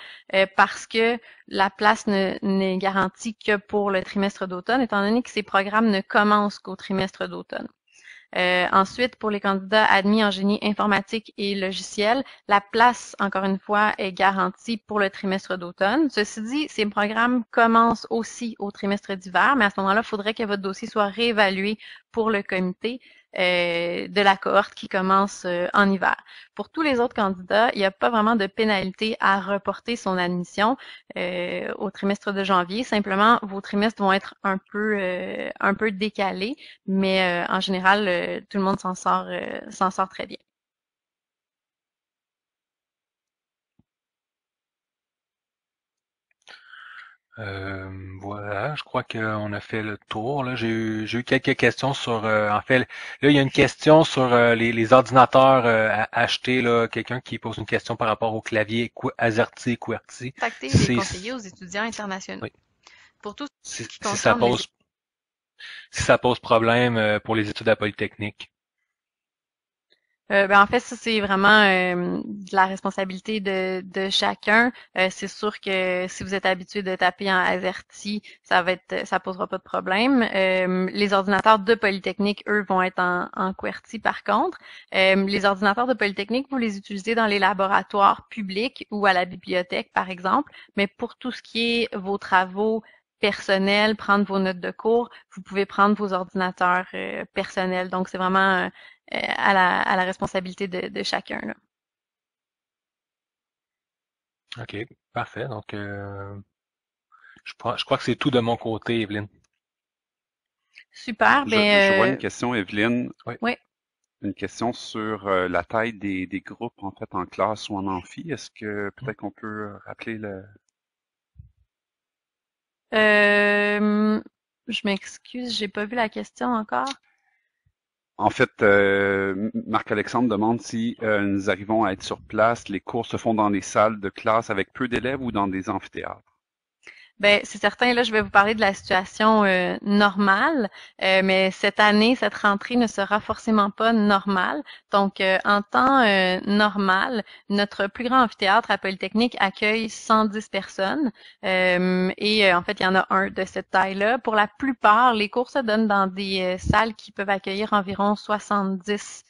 parce que la place n'est garantie que pour le trimestre d'automne, étant donné que ces programmes ne commencent qu'au trimestre d'automne. Ensuite, pour les candidats admis en génie informatique et logiciel, la place, encore une fois, est garantie pour le trimestre d'automne. Ceci dit, ces programmes commencent aussi au trimestre d'hiver, mais à ce moment-là, il faudrait que votre dossier soit réévalué pour le comité de la cohorte qui commence en hiver. Pour tous les autres candidats, il n'y a pas vraiment de pénalité à reporter son admission au trimestre de janvier. Simplement, vos trimestres vont être un peu décalés, mais en général, tout le monde s'en sort très bien. Voilà, je crois qu'on a fait le tour. Là, j'ai eu quelques questions sur. En fait, là, il y a une question sur les ordinateurs à acheter. Là, quelqu'un qui pose une question par rapport au clavier AZERTY, QWERTY. Contactez les Si, conseillers aux étudiants internationaux. oui, Pour tout si, ce qui si ça concerne les pose si ça pose problème pour les études à Polytechnique. En fait, ça, c'est vraiment de la responsabilité de chacun. C'est sûr que si vous êtes habitué de taper en AZERTY, ça posera pas de problème. Les ordinateurs de Polytechnique, eux, vont être en QWERTY par contre. Les ordinateurs de Polytechnique, vous les utilisez dans les laboratoires publics ou à la bibliothèque, par exemple. Mais pour tout ce qui est vos travaux personnels, prendre vos notes de cours, vous pouvez prendre vos ordinateurs personnels. Donc, c'est vraiment à la responsabilité de chacun, là. OK, parfait. Donc, je crois que c'est tout de mon côté, Evelyne. Super, Je vois une question, Evelyne, Oui. oui. une question sur la taille des groupes en fait en classe ou en amphi. Est-ce que peut-être qu'on peut rappeler le... Je m'excuse, j'ai pas vu la question encore. En fait, Marc-Alexandre demande si nous arrivons à être sur place, les cours se font dans des salles de classe avec peu d'élèves ou dans des amphithéâtres. Ben, c'est certain, là, je vais vous parler de la situation normale, mais cette année, cette rentrée ne sera forcément pas normale. Donc, en temps normal, notre plus grand amphithéâtre à Polytechnique accueille 110 personnes. En fait, il y en a un de cette taille-là. Pour la plupart, les cours se donnent dans des salles qui peuvent accueillir environ 70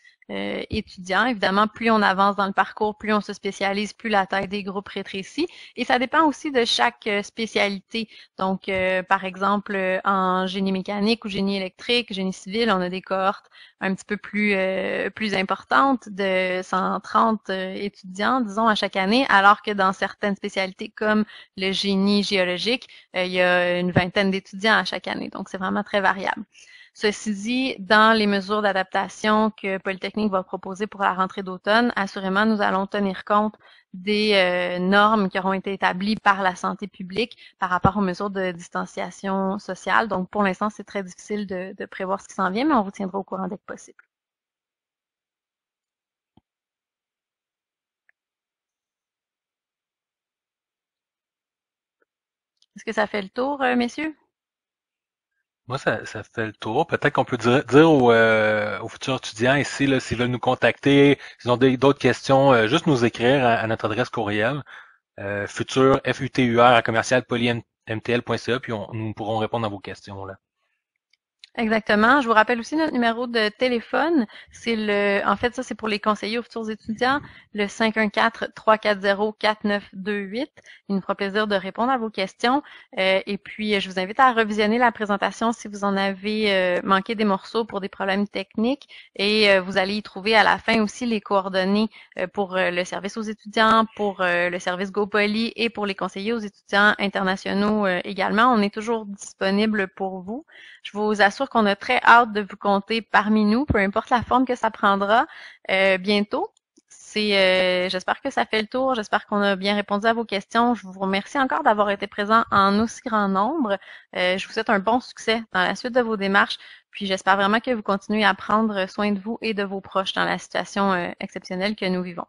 étudiants. Évidemment, plus on avance dans le parcours, plus on se spécialise, plus la taille des groupes rétrécit. Et ça dépend aussi de chaque spécialité. Donc, par exemple, en génie mécanique ou génie électrique, génie civil, on a des cohortes un petit peu plus importantes de 130 étudiants, disons, à chaque année, alors que dans certaines spécialités comme le génie géologique, il y a une vingtaine d'étudiants à chaque année. Donc, c'est vraiment très variable. Ceci dit, dans les mesures d'adaptation que Polytechnique va proposer pour la rentrée d'automne, assurément, nous allons tenir compte des normes qui auront été établies par la santé publique par rapport aux mesures de distanciation sociale. Donc, pour l'instant, c'est très difficile de prévoir ce qui s'en vient, mais on vous tiendra au courant dès que possible. Est-ce que ça fait le tour, messieurs? Moi, ça fait le tour. Peut-être qu'on peut dire aux futurs étudiants ici, là, s'ils veulent nous contacter, s'ils ont d'autres questions, juste nous écrire à notre adresse courriel, futur, FUTUR, à commercial polymtl.ca, puis nous pourrons répondre à vos questions, là. Exactement. Je vous rappelle aussi notre numéro de téléphone. En fait, ça, c'est pour les conseillers aux futurs étudiants, le 514-340-4928. Il nous fera plaisir de répondre à vos questions. Et puis, je vous invite à revisionner la présentation si vous en avez manqué des morceaux pour des problèmes techniques. Et vous allez y trouver à la fin aussi les coordonnées pour le service aux étudiants, pour le service GoPoly et pour les conseillers aux étudiants internationaux également. On est toujours disponible pour vous. Je vous assure qu'on a très hâte de vous compter parmi nous, peu importe la forme que ça prendra bientôt. J'espère que ça fait le tour. J'espère qu'on a bien répondu à vos questions. Je vous remercie encore d'avoir été présent en aussi grand nombre. Je vous souhaite un bon succès dans la suite de vos démarches. Puis j'espère vraiment que vous continuez à prendre soin de vous et de vos proches dans la situation exceptionnelle que nous vivons.